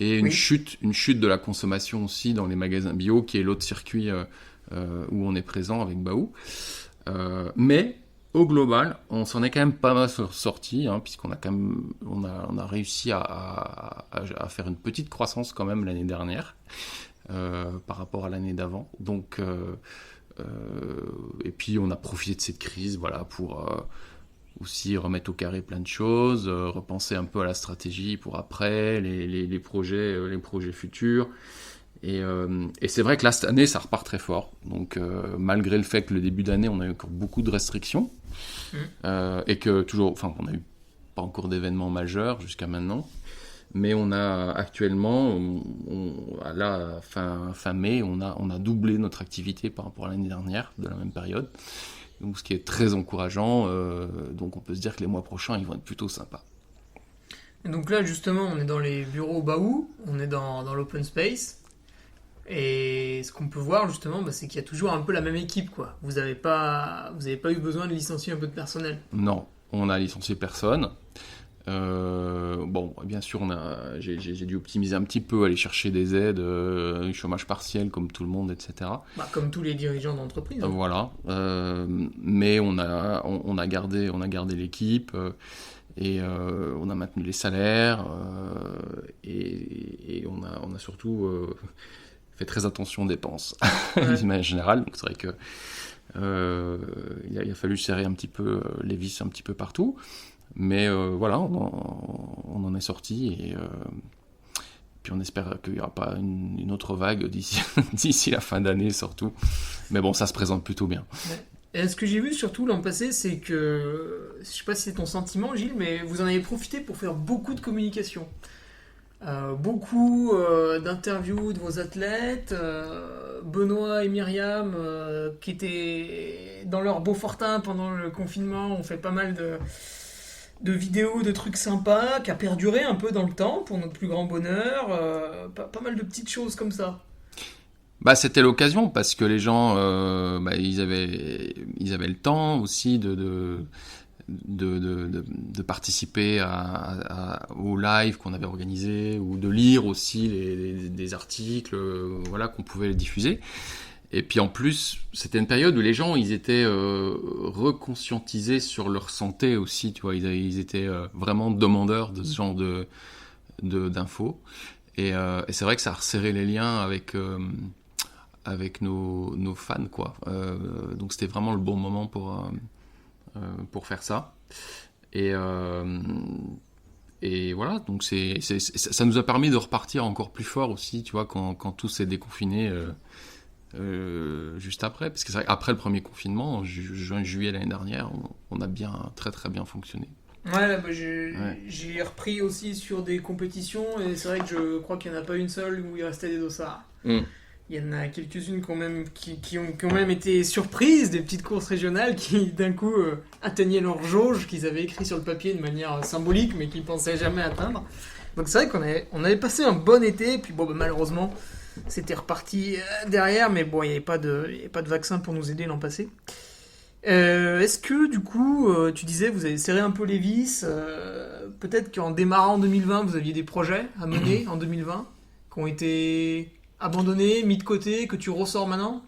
et une chute de la consommation aussi dans les magasins bio, qui est l'autre circuit où on est présent avec Baou. Mais au global, on s'en est quand même pas mal sorti, hein, puisqu'on a quand même, on a réussi à faire une petite croissance quand même l'année dernière par rapport à l'année d'avant. Donc, et puis on a profité de cette crise, voilà, pour aussi remettre au carré plein de choses, repenser un peu à la stratégie pour après, les projets futurs. Et c'est vrai que là, cette année, ça repart très fort. Donc, malgré le fait que le début d'année, on a eu encore beaucoup de restrictions, et que toujours, enfin, on n'a eu pas encore d'événements majeurs jusqu'à maintenant, mais on a actuellement, là, fin mai, on a doublé notre activité par rapport à l'année dernière, de la même période. Donc, ce qui est très encourageant. Donc, on peut se dire que les mois prochains, ils vont être plutôt sympas. Et donc là, justement, on est dans les bureaux Baou, on est dans l'open space. Et ce qu'on peut voir justement, c'est qu'il y a toujours un peu la même équipe, quoi. Vous avez pas eu besoin de licencier un peu de personnel. Non, on a licencié personne. Bon, bien sûr, j'ai dû optimiser un petit peu, aller chercher des aides, chômage partiel comme tout le monde, etc. Comme tous les dirigeants d'entreprise. Hein. Voilà. Mais on a gardé l'équipe. Et on a maintenu les salaires. Et on a surtout fait très attention aux dépenses, de manière générale. Donc c'est vrai que il a fallu serrer un petit peu les vis un petit peu partout. Mais voilà, on en est sorti. Et puis on espère qu'il n'y aura pas une autre vague d'ici la fin d'année, surtout. Mais bon, ça se présente plutôt bien. Ouais. Et ce que j'ai vu surtout l'an passé, c'est que, je sais pas si c'est ton sentiment, Gilles, mais vous en avez profité pour faire beaucoup de communication. Beaucoup d'interviews de vos athlètes, Benoît et Myriam qui étaient dans leur Beaufortin pendant le confinement, ont fait pas mal de vidéos, de trucs sympas, qui a perduré un peu dans le temps pour notre plus grand bonheur, pas mal de petites choses comme ça. C'était l'occasion parce que les gens ils avaient le temps aussi de participer au live qu'on avait organisé, ou de lire aussi des articles voilà, qu'on pouvait diffuser. Et puis en plus, c'était une période où les gens, ils étaient reconscientisés sur leur santé aussi, tu vois, ils étaient vraiment demandeurs de ce genre d'infos. Et c'est vrai que ça a resserré les liens avec nos fans, quoi. Donc c'était vraiment le bon moment pour faire ça. Et Et voilà, donc ça nous a permis de repartir encore plus fort aussi, tu vois, quand tout s'est déconfiné juste après. Parce que c'est vrai qu'après le premier confinement, en juin, juillet l'année dernière, on a bien, très très bien fonctionné. Ouais, là, Ouais. j'ai repris aussi sur des compétitions et c'est vrai que je crois qu'il n'y en a pas une seule où il restait des dossards. Mm. Il y en a quelques-unes qui ont quand même été surprises, des petites courses régionales qui d'un coup atteignaient leur jauge qu'ils avaient écrit sur le papier de manière symbolique mais qu'ils pensaient jamais atteindre. Donc c'est vrai on avait passé un bon été et puis bon, bah, malheureusement c'était reparti derrière mais bon il n'y avait il y avait pas de vaccin pour nous aider l'an passé. Est-ce que du coup, tu disais, vous avez serré un peu les vis, peut-être qu'en démarrant en 2020, vous aviez des projets à mener en 2020 qui ont été abandonnés, mis de côté, que tu ressors maintenant?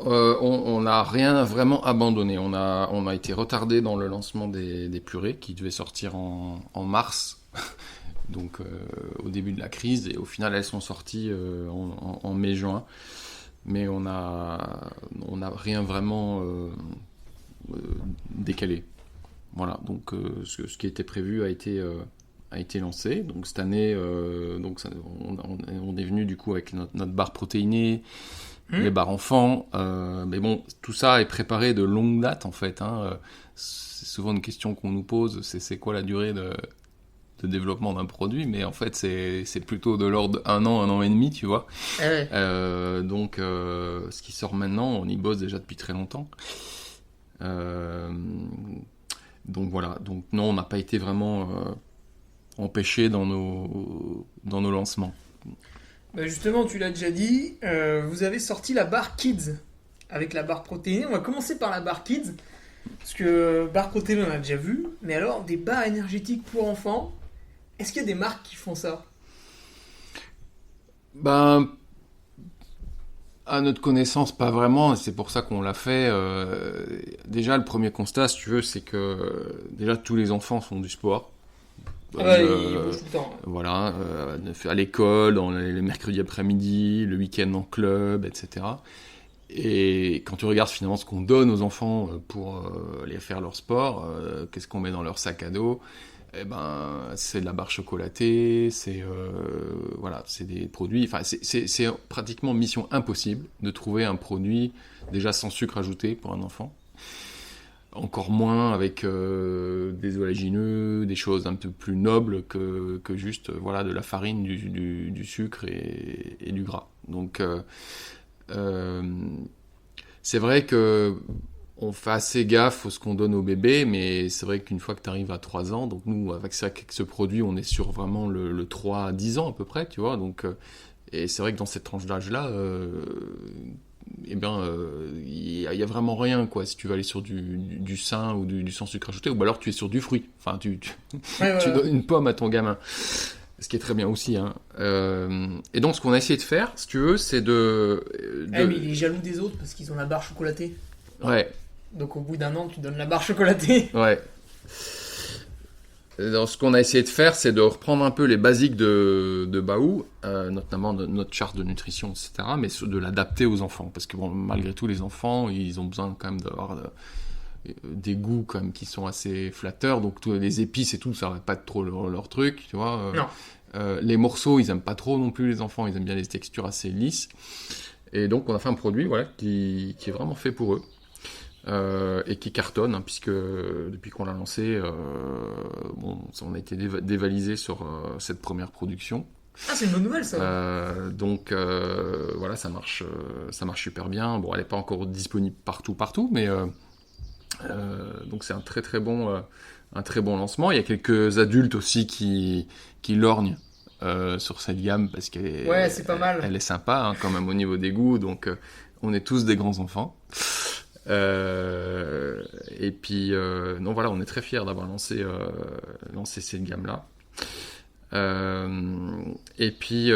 On n'a rien vraiment abandonné. On a été retardé dans le lancement des purées qui devait sortir en mars, donc au début de la crise. Et au final, elles sont sorties en mai-juin. Mais on a rien vraiment euh, décalé. Voilà, donc ce qui était prévu a été lancé. Donc cette année, on est venu du coup avec notre barre protéinée, les barres enfants. Mais bon, tout ça est préparé de longue date en fait. Hein. C'est souvent une question qu'on nous pose, c'est quoi la durée de développement d'un produit, mais en fait c'est plutôt de l'ordre d'un an, un an et demi, tu vois. Ah ouais. Donc ce qui sort maintenant, on y bosse déjà depuis très longtemps. Euh, donc voilà, donc non, on n'a pas été vraiment empêché dans nos lancements. Bah justement, tu l'as déjà dit, vous avez sorti la barre Kids avec la barre protéinée. On va commencer par la barre Kids, parce que barre protéinée, on a déjà vu, mais alors des barres énergétiques pour enfants, est-ce qu'il y a des marques qui font ça? Ben, à notre connaissance, pas vraiment, et c'est pour ça qu'on l'a fait. Déjà, le premier constat, si tu veux, c'est que déjà tous les enfants font du sport. Ah bah, ils Euh, bougent tout le temps. voilà, à l'école, dans les mercredis après-midi, le week-end en club, etc. Et quand tu regardes finalement ce qu'on donne aux enfants pour aller faire leur sport, qu'est-ce qu'on met dans leur sac à dos? Eh ben, c'est de la barre chocolatée, voilà, c'est des produits. Enfin, c'est pratiquement mission impossible de trouver un produit déjà sans sucre ajouté pour un enfant. Encore moins avec des oléagineux, des choses un peu plus nobles que juste voilà, de la farine, du sucre et du gras. Donc, euh, c'est vrai que on fait assez gaffe à ce qu'on donne au bébé, mais c'est vrai qu'une fois que tu arrives à 3 ans, donc nous, avec ce produit, on est sur vraiment le 3 à 10 ans à peu près, tu vois. Donc, et c'est vrai que dans cette tranche d'âge-là, eh bien, y a vraiment rien, quoi. Si tu vas aller sur du sein ou du sans sucre ajouté, ou alors tu es sur du fruit. Enfin, Ouais, tu voilà. donnes une pomme à ton gamin. Ce qui est très bien aussi, hein. Et donc, ce qu'on a essayé de faire, si tu veux, c'est Eh, mais il est jaloux des autres parce qu'ils ont la barre chocolatée. Ouais, Donc au bout d'un an, tu donnes la barre chocolatée. ouais. Donc, ce qu'on a essayé de faire, c'est de reprendre un peu les basiques de Baou, notamment de notre charte de nutrition, etc., mais de l'adapter aux enfants. Parce que bon, malgré tout, les enfants, ils ont besoin quand même d'avoir des goûts quand même qui sont assez flatteurs. Donc les épices et tout, ça va pas être trop leur truc, tu vois. Non. Les morceaux, ils aiment pas trop non plus les enfants, ils aiment bien les textures assez lisses. Et donc on a fait un produit voilà, qui est vraiment fait pour eux. Et qui cartonne, hein, puisque depuis qu'on l'a lancé, bon, on a été dévalisé sur cette première production. Ah, c'est une bonne nouvelle ça. Donc voilà, ça marche super bien. Bon, elle n'est pas encore disponible partout, mais donc c'est un très bon lancement. Il y a quelques adultes aussi qui lorgnent sur cette gamme parce Ouais, c'est pas mal. elle est sympa hein, quand même au niveau des goûts. Donc on est tous des grands enfants. Et puis, non, voilà, on est très fiers d'avoir lancé cette gamme-là. Et puis,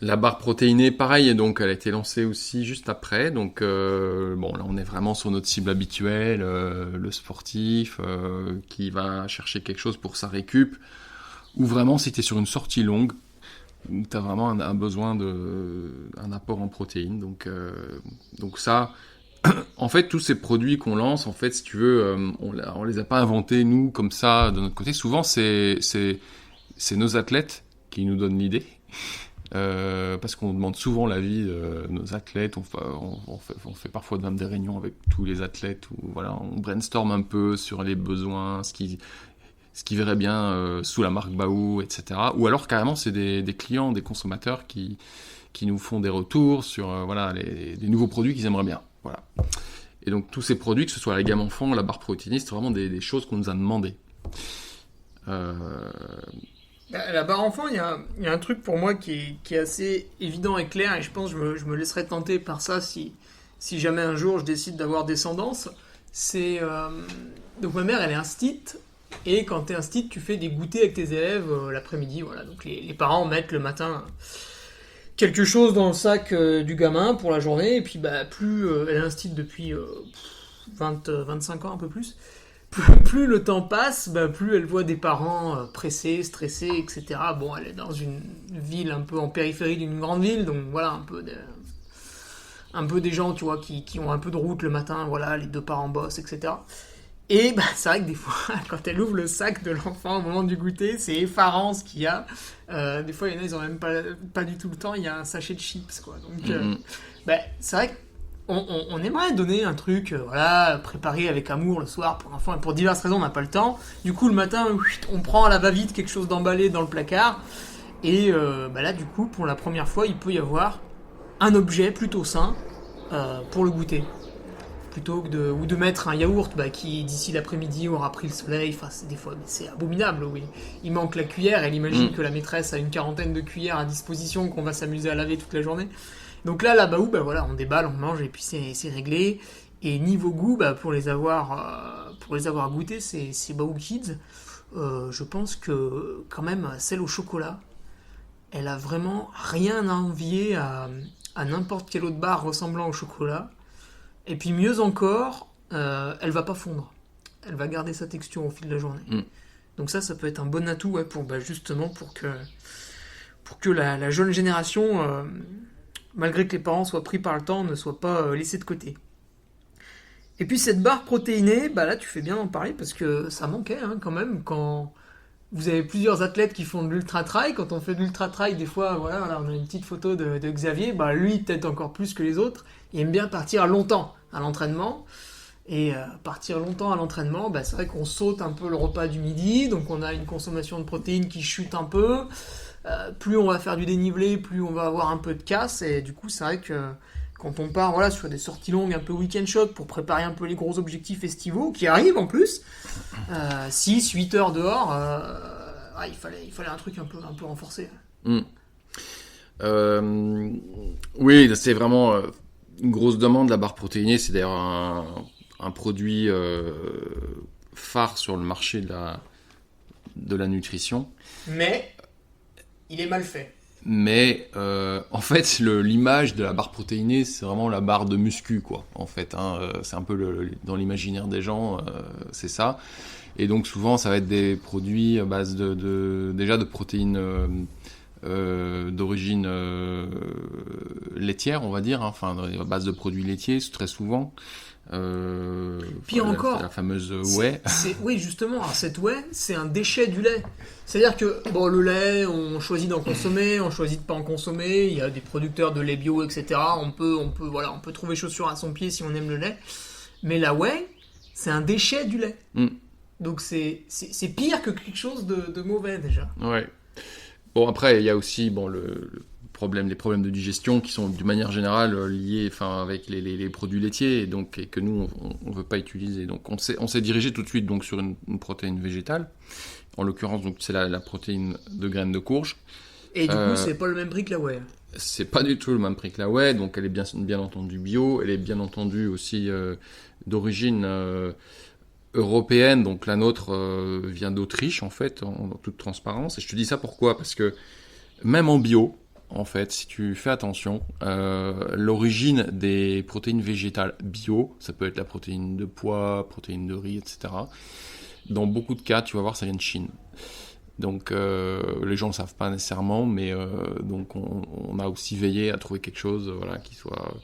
la barre protéinée, pareil, et donc elle a été lancée aussi juste après. Donc, bon, là, on est vraiment sur notre cible habituelle, le sportif qui va chercher quelque chose pour sa récup, ou vraiment, si tu es sur une sortie longue, tu as vraiment un besoin un apport en protéines. Donc ça, En fait, tous ces produits qu'on lance, en fait, si tu veux, on les a pas inventés, nous, comme ça, de notre côté. Souvent, c'est nos athlètes qui nous donnent l'idée. Parce qu'on demande souvent l'avis de nos athlètes. On fait parfois même des réunions avec tous les athlètes où voilà, on brainstorm un peu sur les besoins, ce qui verrait bien sous la marque Baou, etc. Ou alors carrément c'est des clients, des consommateurs qui nous font des retours sur voilà, les nouveaux produits qu'ils aimeraient bien. Voilà. Et donc tous ces produits, que ce soit la gamme enfant, la barre protéinée, c'est vraiment des choses qu'on nous a demandé. La barre enfant, il y a un truc pour moi qui est assez évident et clair, et je pense que je me laisserai tenter par ça si jamais un jour je décide d'avoir descendance. Donc ma mère, elle est instite, et quand t'es instite, tu fais des goûters avec tes élèves l'après-midi. Voilà. Donc les parents mettent le matin quelque chose dans le sac du gamin pour la journée, et puis plus elle est instite depuis 25 ans, un peu plus. Plus le temps passe, plus elle voit des parents pressés, stressés, etc. Bon, elle est dans une ville un peu en périphérie d'une grande ville, donc voilà, un peu des gens, tu vois, qui ont un peu de route le matin, voilà, les deux parents bossent, etc. Et c'est vrai que des fois, quand elle ouvre le sac de l'enfant au moment du goûter, c'est effarant ce qu'il y a. Des fois, il y en a, ils ont même pas du tout le temps, il y a un sachet de chips, quoi. Donc, c'est vrai que on aimerait donner un truc, voilà, préparé avec amour le soir pour l'enfant, et pour diverses raisons on n'a pas le temps. Du coup le matin, on prend à la va-vite quelque chose d'emballé dans le placard, et là du coup pour la première fois il peut y avoir un objet plutôt sain pour le goûter. Plutôt que de mettre un yaourt qui d'ici l'après-midi aura pris le soleil, des fois c'est abominable, oui. Il manque la cuillère, elle imagine que la maîtresse a une 40aine de cuillères à disposition qu'on va s'amuser à laver toute la journée. Donc là, la Baou, voilà, on déballe, on mange et puis c'est réglé. Et niveau goût, pour les avoir goûtés, ces Baou Kids, je pense que quand même celle au chocolat, elle a vraiment rien à envier à n'importe quelle autre barre ressemblant au chocolat. Et puis mieux encore, elle va pas fondre. Elle va garder sa texture au fil de la journée. Donc ça peut être un bon atout justement pour que la jeune génération, malgré que les parents soient pris par le temps, ne soient pas laissés de côté. Et puis cette barre protéinée, là tu fais bien d'en parler parce que ça manquait quand même quand vous avez plusieurs athlètes qui font de l'ultra-trail. Quand on fait de l'ultra-trail, des fois, voilà, on a une petite photo de Xavier, lui peut-être encore plus que les autres, il aime bien partir longtemps à l'entraînement. Et partir longtemps à l'entraînement, c'est vrai qu'on saute un peu le repas du midi, donc on a une consommation de protéines qui chute un peu. Plus on va faire du dénivelé, plus on va avoir un peu de casse, et du coup c'est vrai que quand on part sur des sorties longues un peu week-end shot pour préparer un peu les gros objectifs estivaux qui arrivent en plus, 6-8 heures dehors, il fallait un truc un peu renforcé. Oui, c'est vraiment une grosse demande, la barre protéinée. C'est d'ailleurs un produit phare sur le marché de la nutrition. Mais il est mal fait. Mais en fait, l'image de la barre protéinée, c'est vraiment la barre de muscu, quoi. En fait, c'est un peu dans l'imaginaire des gens, c'est ça. Et donc souvent, ça va être des produits à base déjà de protéines d'origine laitière, on va dire. À base de produits laitiers, très souvent. Pire encore, la fameuse whey. Oui, justement, cette whey, c'est un déchet du lait. C'est-à-dire que le lait, on choisit d'en consommer, on choisit de pas en consommer. Il y a des producteurs de lait bio, etc. On peut trouver chaussure à son pied si on aime le lait. Mais la whey, c'est un déchet du lait. Donc c'est pire que quelque chose de mauvais déjà. Ouais. Bon, après, il y a aussi les problèmes de digestion qui sont d'une manière générale liés avec les produits laitiers et que nous on veut pas utiliser. Donc on s'est dirigé tout de suite sur une protéine végétale. En l'occurrence donc c'est la protéine de graines de courge. Et du coup c'est pas le même prix que la whey. C'est pas du tout le même prix que la whey, donc elle est bien entendu bio, elle est bien entendu aussi d'origine européenne, donc la nôtre vient d'Autriche en fait, en toute transparence. Et je te dis ça pourquoi ? Parce que même en bio, en fait, si tu fais attention, l'origine des protéines végétales bio, ça peut être la protéine de pois, protéine de riz, etc. Dans beaucoup de cas, tu vas voir, ça vient de Chine. Donc les gens ne le savent pas nécessairement, mais donc on a aussi veillé à trouver quelque chose qui soit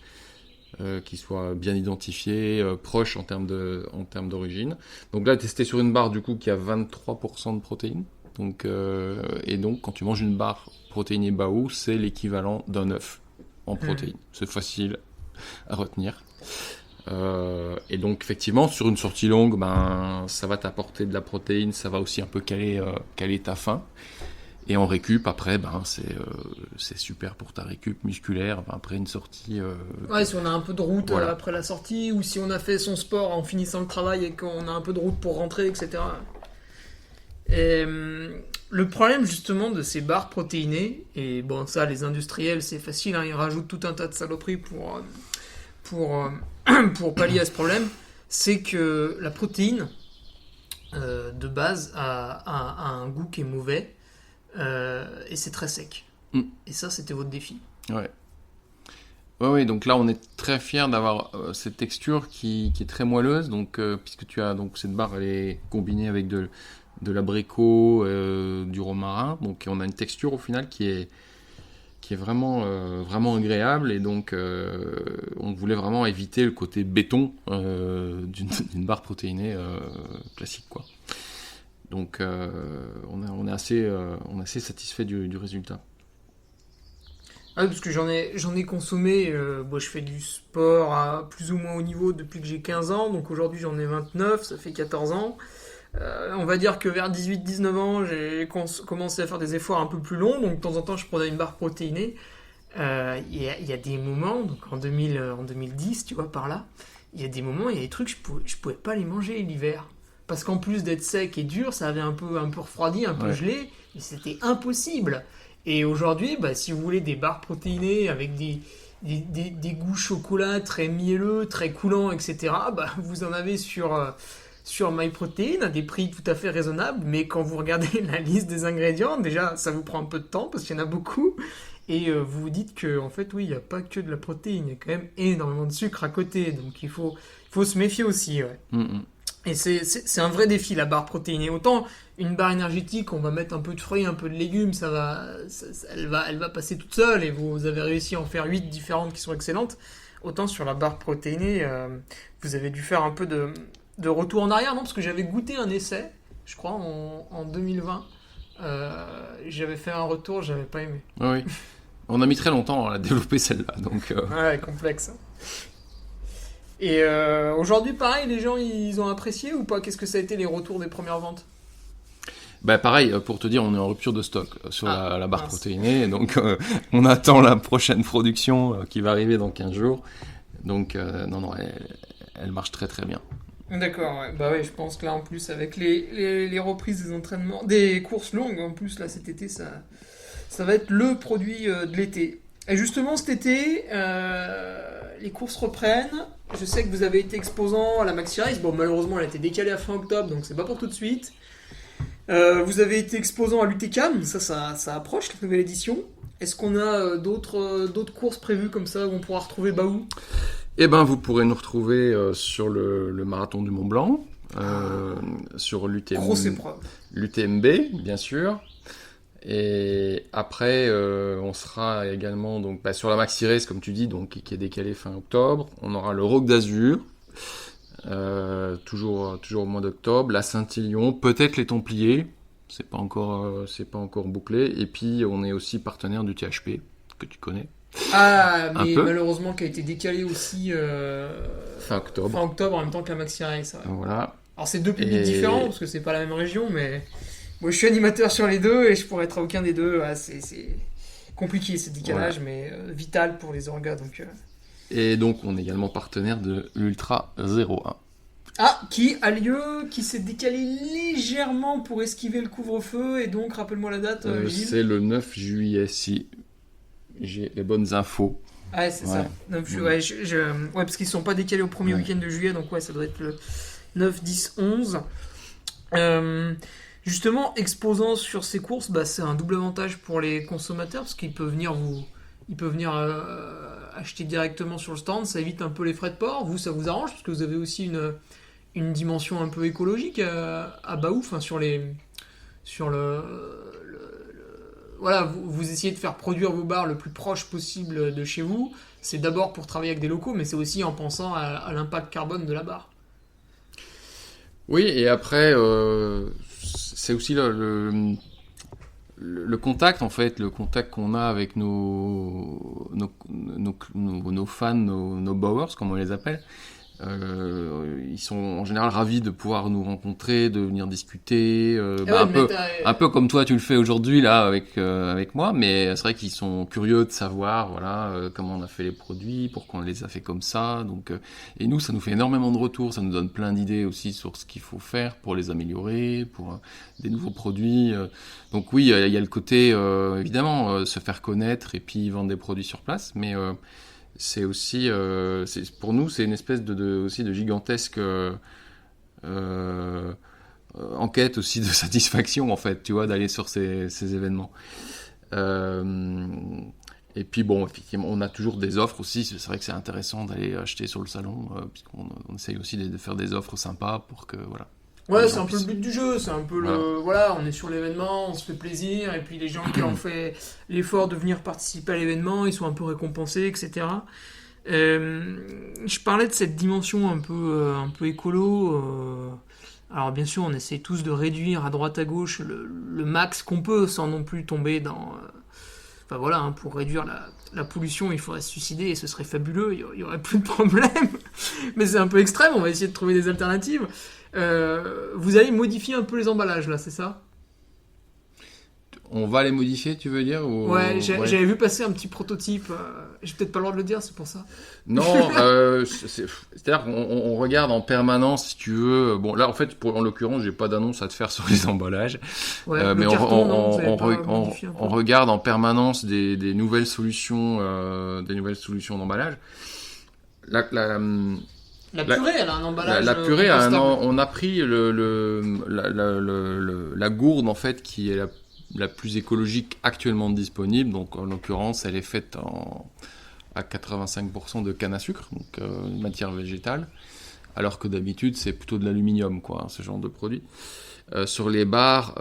qui soit bien identifié, proche en termes d'origine. Donc là, testé sur une barre du coup qui a 23% de protéines. Donc, et donc, quand tu manges une barre protéinée Baou, c'est l'équivalent d'un œuf en protéines. C'est facile à retenir. Et donc, effectivement, sur une sortie longue, ça va t'apporter de la protéine, ça va aussi un peu caler ta faim. Et en récup, après, c'est super pour ta récup musculaire. Après une sortie. Ouais, si on a un peu de route voilà. après la sortie, ou si on a fait son sport en finissant le travail et qu'on a un peu de route pour rentrer, etc. Et, le problème justement de ces barres protéinées, et bon, ça, les industriels, c'est facile, hein, ils rajoutent tout un tas de saloperies pour pallier à ce problème, c'est que la protéine, de base, a un goût qui est mauvais. Et c'est très sec. Et ça, c'était votre défi. Ouais, donc là, on est très fiers d'avoir cette texture qui est très moelleuse. Donc, puisque tu as donc cette barre, elle est combinée avec de l'abricot, du romarin. Donc, on a une texture au final qui est vraiment, vraiment agréable. Et donc, on voulait vraiment éviter le côté béton d'une barre protéinée classique, quoi. Donc, on est assez satisfait du résultat. Ah oui, parce que j'en ai consommé. Moi, je fais du sport à plus ou moins haut niveau depuis que j'ai 15 ans. Donc aujourd'hui, j'en ai 29, ça fait 14 ans. On va dire que vers 18-19 ans, j'ai commencé à faire des efforts un peu plus longs. Donc de temps en temps, je prenais une barre protéinée. Il y a des moments, donc en 2010, tu vois, par là, il y a des moments, il y a des trucs, je pouvais pas les manger l'hiver. Parce qu'en plus d'être sec et dur, ça avait un peu refroidi, un peu gelé, et c'était impossible. Et aujourd'hui, si vous voulez des barres protéinées avec des goûts chocolat très mielleux, très coulants, etc., vous en avez sur MyProtein, à des prix tout à fait raisonnables, mais quand vous regardez la liste des ingrédients, déjà, ça vous prend un peu de temps, parce qu'il y en a beaucoup, et vous vous dites que, en fait, oui, il n'y a pas que de la protéine, il y a quand même énormément de sucre à côté, donc il faut se méfier aussi, ouais. Et c'est un vrai défi, la barre protéinée. Autant une barre énergétique, on va mettre un peu de fruits, un peu de légumes, elle va passer toute seule et vous avez réussi à en faire 8 différentes qui sont excellentes. Autant sur la barre protéinée, vous avez dû faire un peu de retour en arrière, non? Parce que j'avais goûté un essai, je crois, en 2020. J'avais fait un retour, j'avais pas aimé. Oui. On a mis très longtemps à développer celle-là. Donc, Ouais, complexe. Et aujourd'hui, pareil, les gens, ils ont apprécié ou pas? Qu'est-ce que ça a été les retours des premières ventes? Pareil, pour te dire, on est en rupture de stock sur la barre protéinée. Donc, on attend la prochaine production qui va arriver dans 15 jours. Donc, non, elle marche très très bien. D'accord, ouais. Ouais, je pense que là, en plus, avec les reprises des entraînements, des courses longues, en plus, là, cet été, ça va être le produit de l'été. Et justement, cet été, les courses reprennent. Je sais que vous avez été exposant à la Maxi Race. Bon, malheureusement, elle a été décalée à fin octobre, donc c'est pas pour tout de suite. Vous avez été exposant à l'UTCAM, ça approche, la nouvelle édition. Est-ce qu'on a d'autres courses prévues comme ça où on pourra retrouver Baou? Vous pourrez nous retrouver sur le marathon du Mont Blanc, sur l'UTMB, bien sûr. Et après, on sera également donc, sur la Maxi Race, comme tu dis, donc, qui est décalée fin octobre. On aura le Roc d'Azur, toujours au mois d'octobre. La Saint-Élion, peut-être les Templiers, c'est pas encore bouclé. Et puis, on est aussi partenaire du THP, que tu connais. Ah, mais malheureusement, qui a été décalé aussi fin octobre. Fin octobre, en même temps que la Maxi Race. Ouais. Voilà. Alors, c'est deux publics différents, parce que c'est pas la même région, mais... Moi, je suis animateur sur les deux et je pourrais être à aucun des deux. C'est compliqué, ce décalage, mais vital pour les orgas. Donc, Et donc, on est également partenaire de l'Ultra 01. Ah, qui a lieu, qui s'est décalé légèrement pour esquiver le couvre-feu. Et donc, rappelle-moi la date, Gilles. C'est le 9 juillet, si j'ai les bonnes infos. Ouais, c'est ça. 9 juillet, parce qu'ils ne sont pas décalés au premier week-end de juillet. Donc, ça doit être le 9, 10, 11. Justement, exposant sur ces courses, c'est un double avantage pour les consommateurs parce qu'il peut venir acheter directement sur le stand, ça évite un peu les frais de port. Vous, ça vous arrange parce que vous avez aussi une dimension un peu écologique à Baou, sur voilà, vous essayez de faire produire vos bars le plus proche possible de chez vous. C'est d'abord pour travailler avec des locaux, mais c'est aussi en pensant à l'impact carbone de la barre. Oui, et après, c'est aussi le contact, en fait, le contact qu'on a avec nos fans, nos bowers, comme on les appelle. Ils sont en général ravis de pouvoir nous rencontrer, de venir discuter, un peu comme toi tu le fais aujourd'hui là avec moi, mais c'est vrai qu'ils sont curieux de savoir comment on a fait les produits, pourquoi on les a fait comme ça. Donc et nous ça nous fait énormément de retours, ça nous donne plein d'idées aussi sur ce qu'il faut faire pour les améliorer, pour des nouveaux produits. Donc oui, il y a le côté évidemment se faire connaître et puis vendre des produits sur place, mais c'est aussi, pour nous, c'est une espèce aussi de gigantesque enquête aussi de satisfaction, en fait, tu vois, d'aller sur ces événements. Et puis, bon, effectivement, on a toujours des offres aussi. C'est vrai que c'est intéressant d'aller acheter sur le salon, puisqu'on essaye aussi de faire des offres sympas pour que, voilà. Ouais, c'est un peu le but du jeu, c'est un peu voilà, on est sur l'événement, on se fait plaisir, et puis les gens qui ont fait l'effort de venir participer à l'événement, ils sont un peu récompensés, etc. Je parlais de cette dimension un peu écolo. Alors bien sûr, on essaie tous de réduire à droite à gauche le max qu'on peut, sans non plus tomber dans... Enfin voilà, hein, pour réduire la pollution, il faudrait se suicider et ce serait fabuleux, il y aurait plus de problème. Mais c'est un peu extrême, on va essayer de trouver des alternatives. Vous allez modifier un peu les emballages là, c'est ça ? On va les modifier, tu veux dire ou... Ouais, j'avais vu passer un petit prototype. J'ai peut-être pas le droit de le dire, c'est pour ça. Non, c'est-à-dire qu'on regarde en permanence, si tu veux. Bon, là, en fait, en l'occurrence, j'ai pas d'annonce à te faire sur les emballages. Ouais, mais on regarde en permanence des nouvelles solutions, d'emballage. La purée, elle a un emballage. La purée, on a pris la gourde, en fait, qui est la plus écologique actuellement disponible. Donc, en l'occurrence, elle est faite à 85% de canne à sucre, donc une matière végétale, alors que d'habitude, c'est plutôt de l'aluminium, quoi, ce genre de produit. Sur les bars,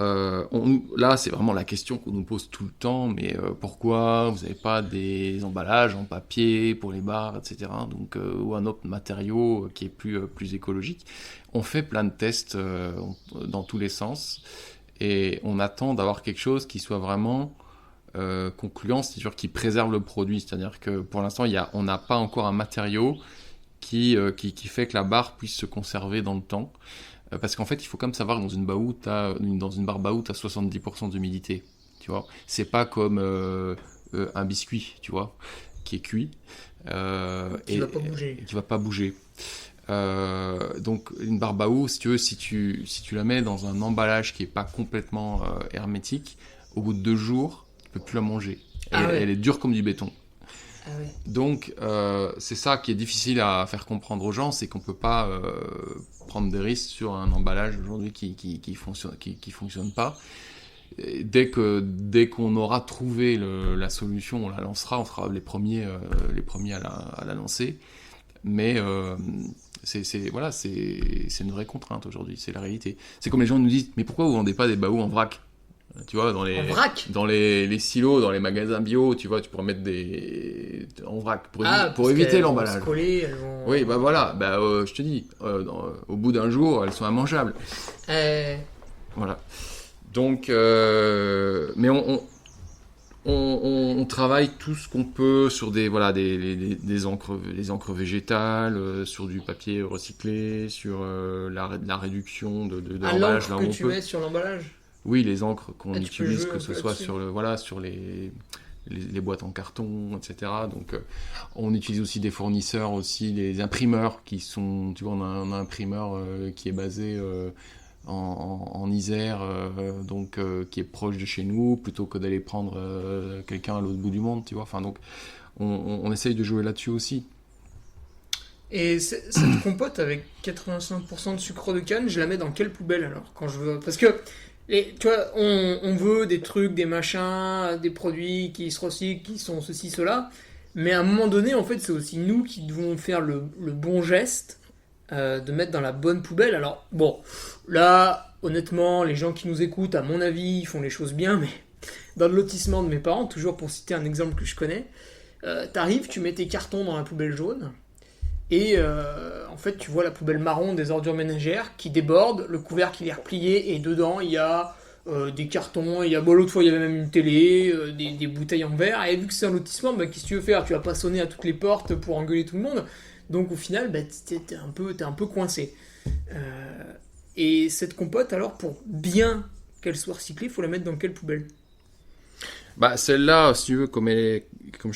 là, c'est vraiment la question qu'on nous pose tout le temps, mais pourquoi vous n'avez pas des emballages en papier pour les bars, etc. Donc, ou un autre matériau qui est plus écologique. On fait plein de tests dans tous les sens, et on attend d'avoir quelque chose qui soit vraiment concluant, c'est-à-dire qui préserve le produit. C'est-à-dire que pour l'instant, on n'a pas encore un matériau qui fait que la barre puisse se conserver dans le temps. Parce qu'en fait, il faut quand même savoir que dans une barre Bao, tu as 70% d'humidité. Tu vois, c'est pas comme un biscuit, tu vois, qui est cuit. Qui va pas bouger. Qui va pas bouger. Donc une barre Bao, si tu veux, si tu la mets dans un emballage qui est pas complètement hermétique, au bout de 2 jours, tu peux plus la manger. Elle est dure comme du béton. Ah ouais. Donc c'est ça qui est difficile à faire comprendre aux gens, c'est qu'on peut pas prendre des risques sur un emballage aujourd'hui qui fonctionne pas. Et dès qu'on aura trouvé la solution, on la lancera, on sera les premiers à la lancer. Mais c'est une vraie contrainte aujourd'hui, c'est la réalité. C'est comme les gens nous disent, mais pourquoi vous vendez pas des baos en vrac ? Tu vois, dans les silos, dans les magasins bio, tu vois, tu pourrais mettre en vrac pour éviter l'emballage. Oui, bah voilà, je te dis, au bout d'un jour, elles sont immangeables. Voilà. Donc, mais on travaille tout ce qu'on peut sur des encres végétales, sur du papier recyclé, sur la réduction de l'emballage. L'encre que tu mets sur l'emballage ? Oui, les encres qu'on utilise, que ce soit là-dessus. sur les boîtes en carton, etc. Donc, on utilise aussi des fournisseurs, aussi des imprimeurs qui sont, tu vois, on a un imprimeur qui est basé en Isère, donc qui est proche de chez nous, plutôt que d'aller prendre quelqu'un à l'autre bout du monde, tu vois. Enfin, donc, on essaye de jouer là-dessus aussi. Et cette compote avec 85% de sucre de canne, je la mets dans quelle poubelle alors quand je veux... Parce que tu vois, on veut des trucs, des machins, des produits qui se recyclent, qui sont ceci, cela, mais à un moment donné, en fait, c'est aussi nous qui devons faire le bon geste de mettre dans la bonne poubelle. Alors, bon, là, honnêtement, les gens qui nous écoutent, à mon avis, ils font les choses bien, mais dans le lotissement de mes parents, toujours pour citer un exemple que je connais. T'arrives, tu mets tes cartons dans la poubelle jaune, et en fait, tu vois la poubelle marron des ordures ménagères qui déborde, le couvercle il est replié, et dedans, il y a des cartons, il y a, bon, l'autre fois, il y avait même une télé, des bouteilles en verre, et vu que c'est un lotissement, bah, qu'est-ce que tu veux faire? Tu vas pas sonner à toutes les portes pour engueuler tout le monde, donc au final, bah, t'es un peu coincé. Et cette compote, alors, pour bien qu'elle soit recyclée, il faut la mettre dans quelle poubelle? Bah, celle-là, si tu veux, comme je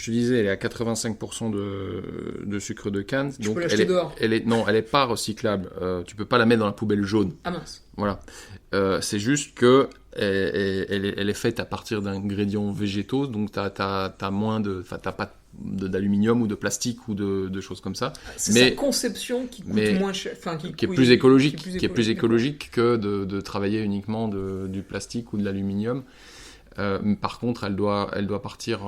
te disais, elle est à 85% de sucre de canne. Tu donc peux l'acheter dehors. Non, elle est pas recyclable. Tu peux pas la mettre dans la poubelle jaune. Ah mince. Voilà. C'est juste que elle est faite à partir d'ingrédients végétaux, donc t'as moins t'as pas d'aluminium ou de plastique ou de choses comme ça. C'est sa conception qui coûte moins cher, enfin qui est plus écologique, que de travailler uniquement du plastique ou de l'aluminium. Par contre, elle doit partir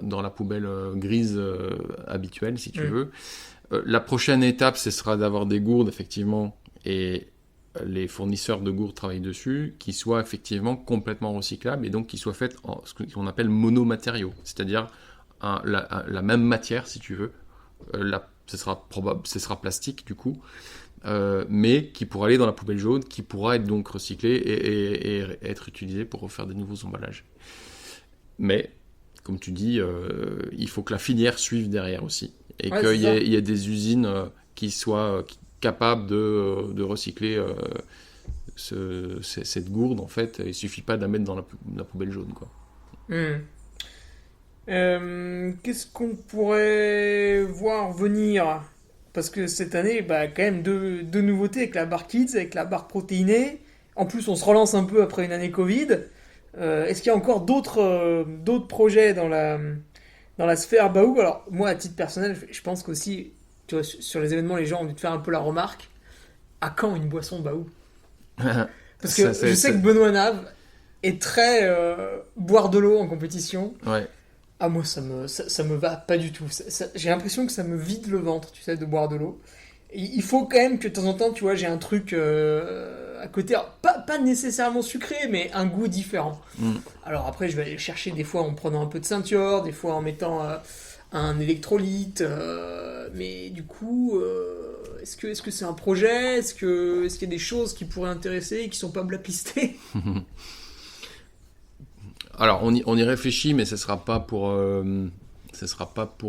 dans la poubelle grise habituelle, si tu veux. La prochaine étape, ce sera d'avoir des gourdes, effectivement, et les fournisseurs de gourdes travaillent dessus, qui soient effectivement complètement recyclables et donc qui soient faites en ce qu'on appelle monomatériaux, c'est-à-dire la même matière, si tu veux. Ce sera plastique, du coup. Mais qui pourra aller dans la poubelle jaune, qui pourra être donc recyclé et être utilisé pour refaire des nouveaux emballages. Mais, comme tu dis, il faut que la filière suive derrière aussi. Et qu'il y ait des usines qui soient capables de recycler cette gourde, en fait. Il ne suffit pas de la mettre dans la poubelle jaune, quoi. Qu'est-ce qu'on pourrait voir venir? Parce que cette année, bah, quand même deux nouveautés avec la barre Kids, avec la barre protéinée. En plus, on se relance un peu après une année Covid. Est-ce qu'il y a encore d'autres projets dans la sphère Baou? Alors, moi, à titre personnel, je pense qu'aussi, tu vois, sur les événements, les gens ont dû te faire un peu la remarque. À quand une boisson Baou? Parce que je sais que Benoît Nave est très boire de l'eau en compétition. Ouais. Ah, moi, ça me va pas du tout. J'ai l'impression que ça me vide le ventre, tu sais, de boire de l'eau. Et il faut quand même que de temps en temps, tu vois, j'ai un truc à côté. Alors, pas nécessairement sucré, mais un goût différent. Alors après, je vais aller chercher des fois en prenant un peu de ceinture, des fois en mettant un électrolyte. Mais du coup, est-ce que c'est un projet? Est-ce qu'il y a des choses qui pourraient intéresser et qui sont pas blacklistées? Alors, on y réfléchit, mais ce sera pas pour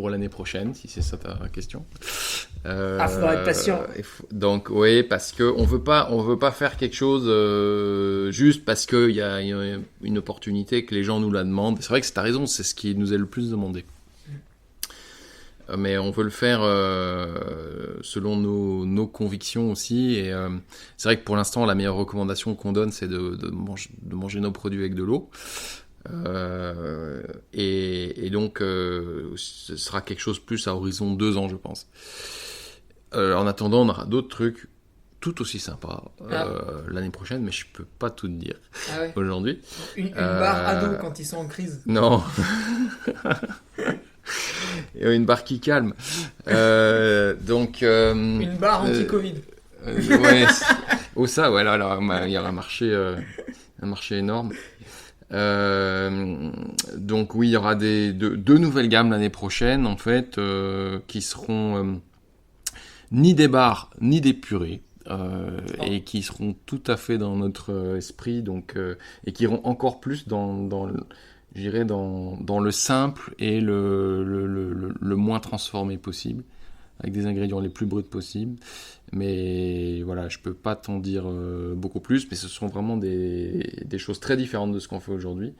l'année prochaine, si c'est ça ta question. Faudra être patient. Donc, oui, parce que on veut pas faire quelque chose juste parce qu'il y a une opportunité que les gens nous la demandent. C'est vrai que t'as raison, c'est ce qui nous est le plus demandé. Mais on veut le faire selon nos convictions aussi. Et c'est vrai que pour l'instant, la meilleure recommandation qu'on donne, c'est de manger nos produits avec de l'eau. Et donc, ce sera quelque chose plus à horizon 2 ans, je pense. En attendant, on aura d'autres trucs tout aussi sympas l'année prochaine, mais je peux pas tout te dire aujourd'hui. Une barre ado quand ils sont en crise. Non. Une barre qui calme. Donc, une barre anti-Covid. Ouais, ou ça, ouais, là, il y a un marché énorme. Donc oui, il y aura deux nouvelles gammes l'année prochaine, en fait, qui seront ni des bars, ni des purées. Et qui seront tout à fait dans notre esprit, donc, et qui iront encore plus dans le simple et le moins transformé possible, avec des ingrédients les plus bruts possibles. Mais voilà, je peux pas t'en dire beaucoup plus, mais ce sont vraiment des choses très différentes de ce qu'on fait aujourd'hui.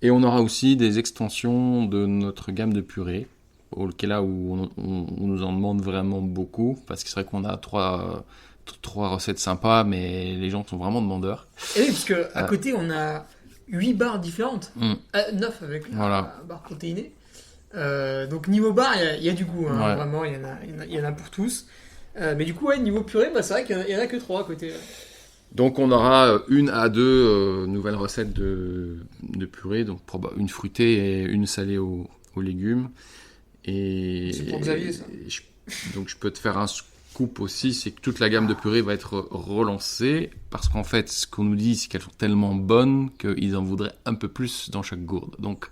Et on aura aussi des extensions de notre gamme de purée, auquel là où on nous en demande vraiment beaucoup, parce que c'est vrai qu'on a trois recettes sympas, mais les gens sont vraiment demandeurs. Et oui, parce qu'à côté, on a 8 barres différentes. 9 avec la barre protéinée. Donc niveau barre, il y a du goût. Hein, vraiment, il y en a pour tous. Mais du coup, niveau purée, c'est vrai qu'il n'y en a que 3 à côté. Donc on aura 1 à 2 nouvelles recettes de purée, donc une fruitée et une salée aux légumes. Et c'est pour Xavier, ça. Donc je peux te faire un coupe aussi, c'est que toute la gamme de purées va être relancée, parce qu'en fait, ce qu'on nous dit, c'est qu'elles sont tellement bonnes qu'ils en voudraient un peu plus dans chaque gourde. Donc,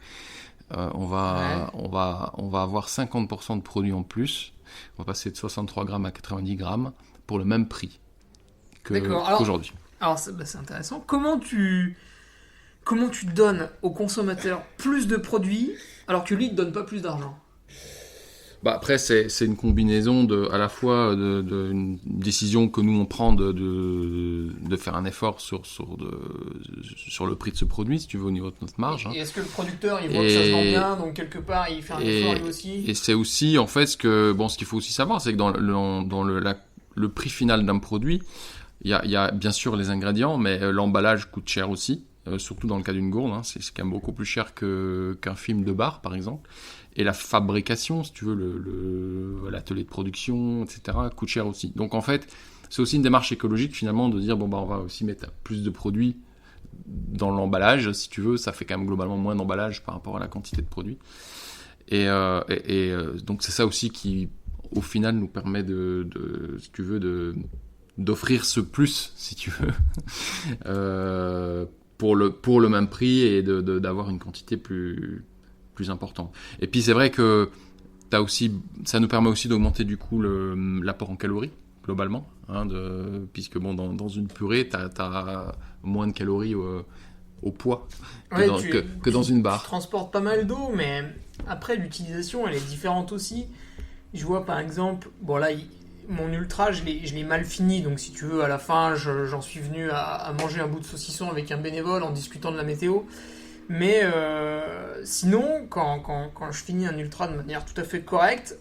on va avoir 50% de produits en plus. On va passer de 63 grammes à 90 grammes pour le même prix qu'aujourd'hui. Alors, c'est intéressant. Comment tu donnes au consommateur plus de produits alors que lui ne te donne pas plus d'argent? Après, c'est une combinaison à la fois d'une décision que nous on prend de faire un effort sur le prix de ce produit, si tu veux, au niveau de notre marge. Et est-ce que le producteur il voit que ça se vend bien, donc quelque part il fait un effort lui aussi? Et c'est aussi en fait ce qu'il faut aussi savoir, c'est que dans le prix final d'un produit, il y a bien sûr les ingrédients, mais l'emballage coûte cher aussi, surtout dans le cas d'une gourde. C'est quand même beaucoup plus cher qu'un film de bar, par exemple. Et la fabrication, si tu veux, l'atelier de production, etc., coûte cher aussi. Donc en fait, c'est aussi une démarche écologique finalement de dire on va aussi mettre plus de produits dans l'emballage. Si tu veux, ça fait quand même globalement moins d'emballage par rapport à la quantité de produits. Et donc c'est ça aussi qui, au final, nous permet si tu veux, d'offrir ce plus, si tu veux, pour le même prix et d'avoir une quantité plus important. Et puis c'est vrai que ça nous permet aussi d'augmenter du coup l'apport en calories globalement, puisque dans une purée t'as moins de calories au poids que dans une barre. Tu transportes pas mal d'eau, mais après l'utilisation elle est différente aussi. Je vois par exemple, mon ultra je l'ai mal fini, donc si tu veux à la fin j'en suis venu à manger un bout de saucisson avec un bénévole en discutant de la météo. Mais sinon, quand je finis un ultra de manière tout à fait correcte,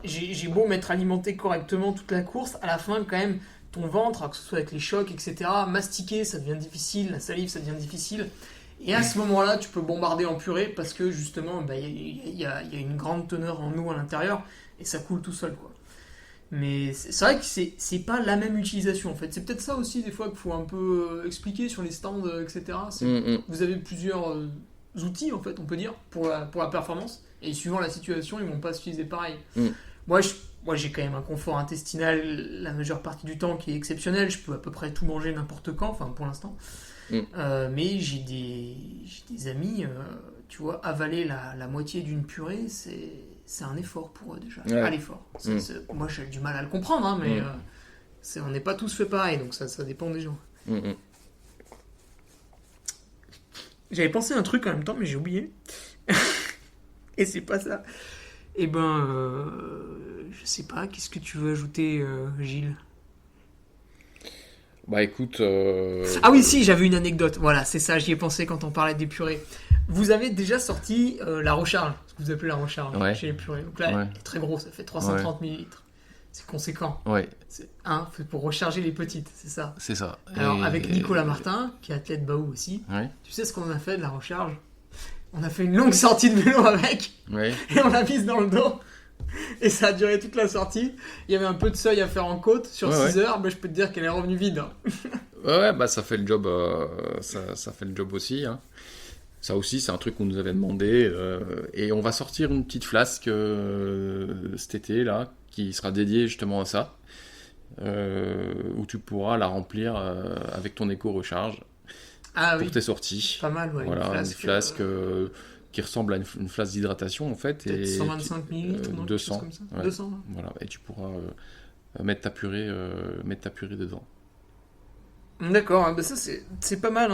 j'ai beau m'être alimenté correctement toute la course, à la fin quand même, ton ventre, que ce soit avec les chocs, etc., mastiquer, ça devient difficile, la salive, ça devient difficile. Et à ce moment-là, tu peux bombarder en purée parce que justement, il y a une grande teneur en eau à l'intérieur et ça coule tout seul, quoi. Mais c'est vrai que c'est pas la même utilisation en fait. C'est peut-être ça aussi des fois qu'il faut un peu expliquer sur les stands, etc. Vous avez plusieurs outils en fait, on peut dire, pour la performance. Et suivant la situation, ils vont pas s'utiliser pareil. Moi j'ai quand même un confort intestinal la majeure partie du temps qui est exceptionnel. Je peux à peu près tout manger n'importe quand, enfin pour l'instant. Mais j'ai des amis, tu vois, avaler la moitié d'une purée, c'est un effort pour eux déjà. Ouais. Pas l'effort. Moi j'ai du mal à le comprendre, mais on n'est pas tous fait pareil, donc ça dépend des gens. J'avais pensé à un truc en même temps, mais j'ai oublié. Et c'est pas ça. Je sais pas, qu'est-ce que tu veux ajouter, Gilles? Écoute... Ah oui, si, j'avais une anecdote. Voilà, c'est ça, j'y ai pensé quand on parlait des purées. Vous avez déjà sorti la recharge, ce que vous appelez la recharge chez les purées. Donc là, elle est très gros, ça fait 330 millilitres. C'est conséquent. C'est fait pour recharger les petites, c'est ça. C'est ça. Alors, avec Nicolas Martin, qui est athlète Baou aussi, tu sais ce qu'on a fait de la recharge? On a fait une longue sortie de vélo avec, et on l'a mise dans le dos. Et ça a duré toute la sortie. Il y avait un peu de seuil à faire en côte sur 6 heures. Je peux te dire qu'elle est revenue vide. Ça fait le job. Ça fait le job aussi. Ça aussi, c'est un truc qu'on nous avait demandé. Et on va sortir une petite flasque cet été là, qui sera dédiée justement à ça, où tu pourras la remplir avec ton éco-recharge pour tes sorties. Pas mal, Voilà, une flasque qui ressemble à une flasque d'hydratation en fait. Peut-être 125 millilitres, 200. Comme ça. 200. Voilà, et tu pourras mettre ta purée dedans. D'accord, ça c'est pas mal.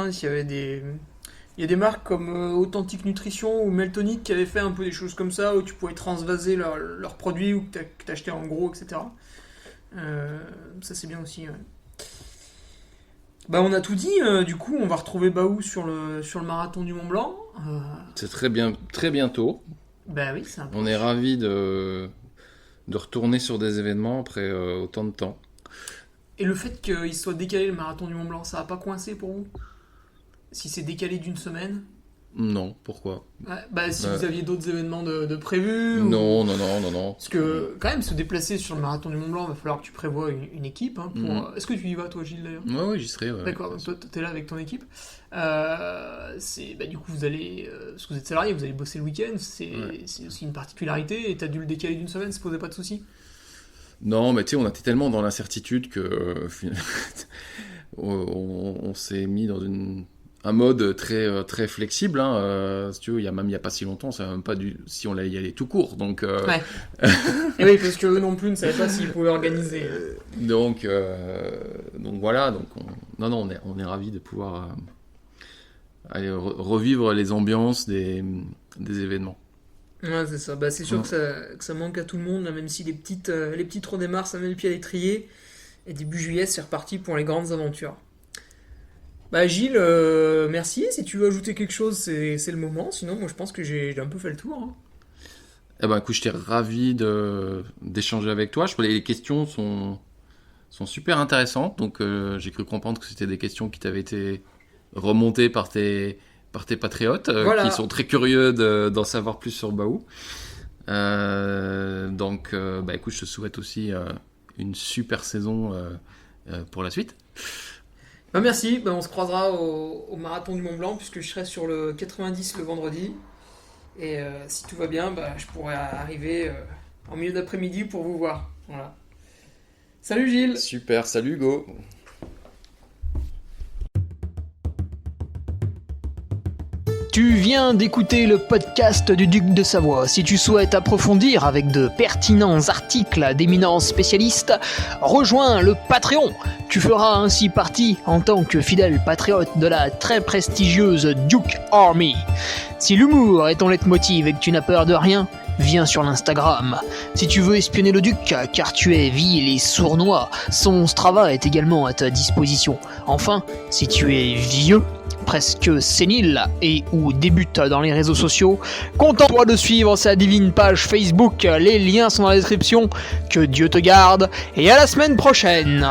Il y a des marques comme Authentic Nutrition ou Meltonic qui avaient fait un peu des choses comme ça, où tu pouvais transvaser leurs produits ou que t'achetais en gros, etc. Ça c'est bien aussi. On a tout dit, du coup on va retrouver Baou sur le marathon du Mont Blanc. C'est très bientôt. Oui, c'est un peu. On est ravis de retourner sur des événements après autant de temps. Et le fait qu'il soit décalé le marathon du Mont Blanc, ça va pas coincé pour vous? Si c'est décalé d'une semaine? Non, pourquoi? Si vous aviez d'autres événements de prévus? Non. Parce que, quand même, se déplacer sur le marathon du Mont Blanc, il va falloir que tu prévoies une équipe. Est-ce que tu y vas, toi, Gilles, d'ailleurs? Oui, j'y serai. D'accord, donc toi, t'es là avec ton équipe. Du coup, vous allez... parce que vous êtes salarié, vous allez bosser le week-end. C'est aussi une particularité. Et t'as dû le décaler d'une semaine, ça posait pas de soucis? Non, mais tu sais, on était tellement dans l'incertitude que on s'est mis dans un mode très flexible. Hein. Si tu veux, il y a pas si longtemps, on savait même pas si on allait y aller tout court. Donc, Ouais. Et oui, parce que eux non plus ne savaient pas s'ils pouvaient organiser. donc voilà. Donc on est ravis de pouvoir aller revivre les ambiances des événements. Ouais, c'est ça. Bah, c'est sûr que ça manque à tout le monde, là, même si les petites redémarrent, ça met le pied à l'étrier. Et début juillet, c'est reparti pour les grandes aventures. Bah Gilles, merci. Si tu veux ajouter quelque chose, c'est le moment. Sinon, moi je pense que j'ai un peu fait le tour. Hein. Eh ben, écoute, j'étais ravi d'échanger avec toi. Les questions sont super intéressantes. Donc, j'ai cru comprendre que c'était des questions qui t'avaient été remontées par tes patriotes, Voilà. qui sont très curieux d'en savoir plus sur Baou. Donc, écoute, je te souhaite aussi une super saison pour la suite. Bah merci. Bah, on se croisera au marathon du Mont Blanc, puisque je serai sur le 90 le vendredi. Et si tout va bien, bah, je pourrai arriver en milieu d'après-midi pour vous voir. Voilà. Salut Gilles. Super, salut Hugo. Tu viens d'écouter le podcast du Duc de Savoie. Si tu souhaites approfondir avec de pertinents articles d'éminents spécialistes, rejoins le Patreon. Tu feras ainsi partie, en tant que fidèle patriote, de la très prestigieuse Duke Army. Si l'humour est ton leitmotiv et que tu n'as peur de rien, viens sur l'Instagram. Si tu veux espionner le Duc, car tu es vil et sournois, son Strava est également à ta disposition. Enfin, si tu es vieux, presque sénile et ou débute dans les réseaux sociaux, contente-toi de suivre sa divine page Facebook, les liens sont dans la description. Que Dieu te garde et à la semaine prochaine.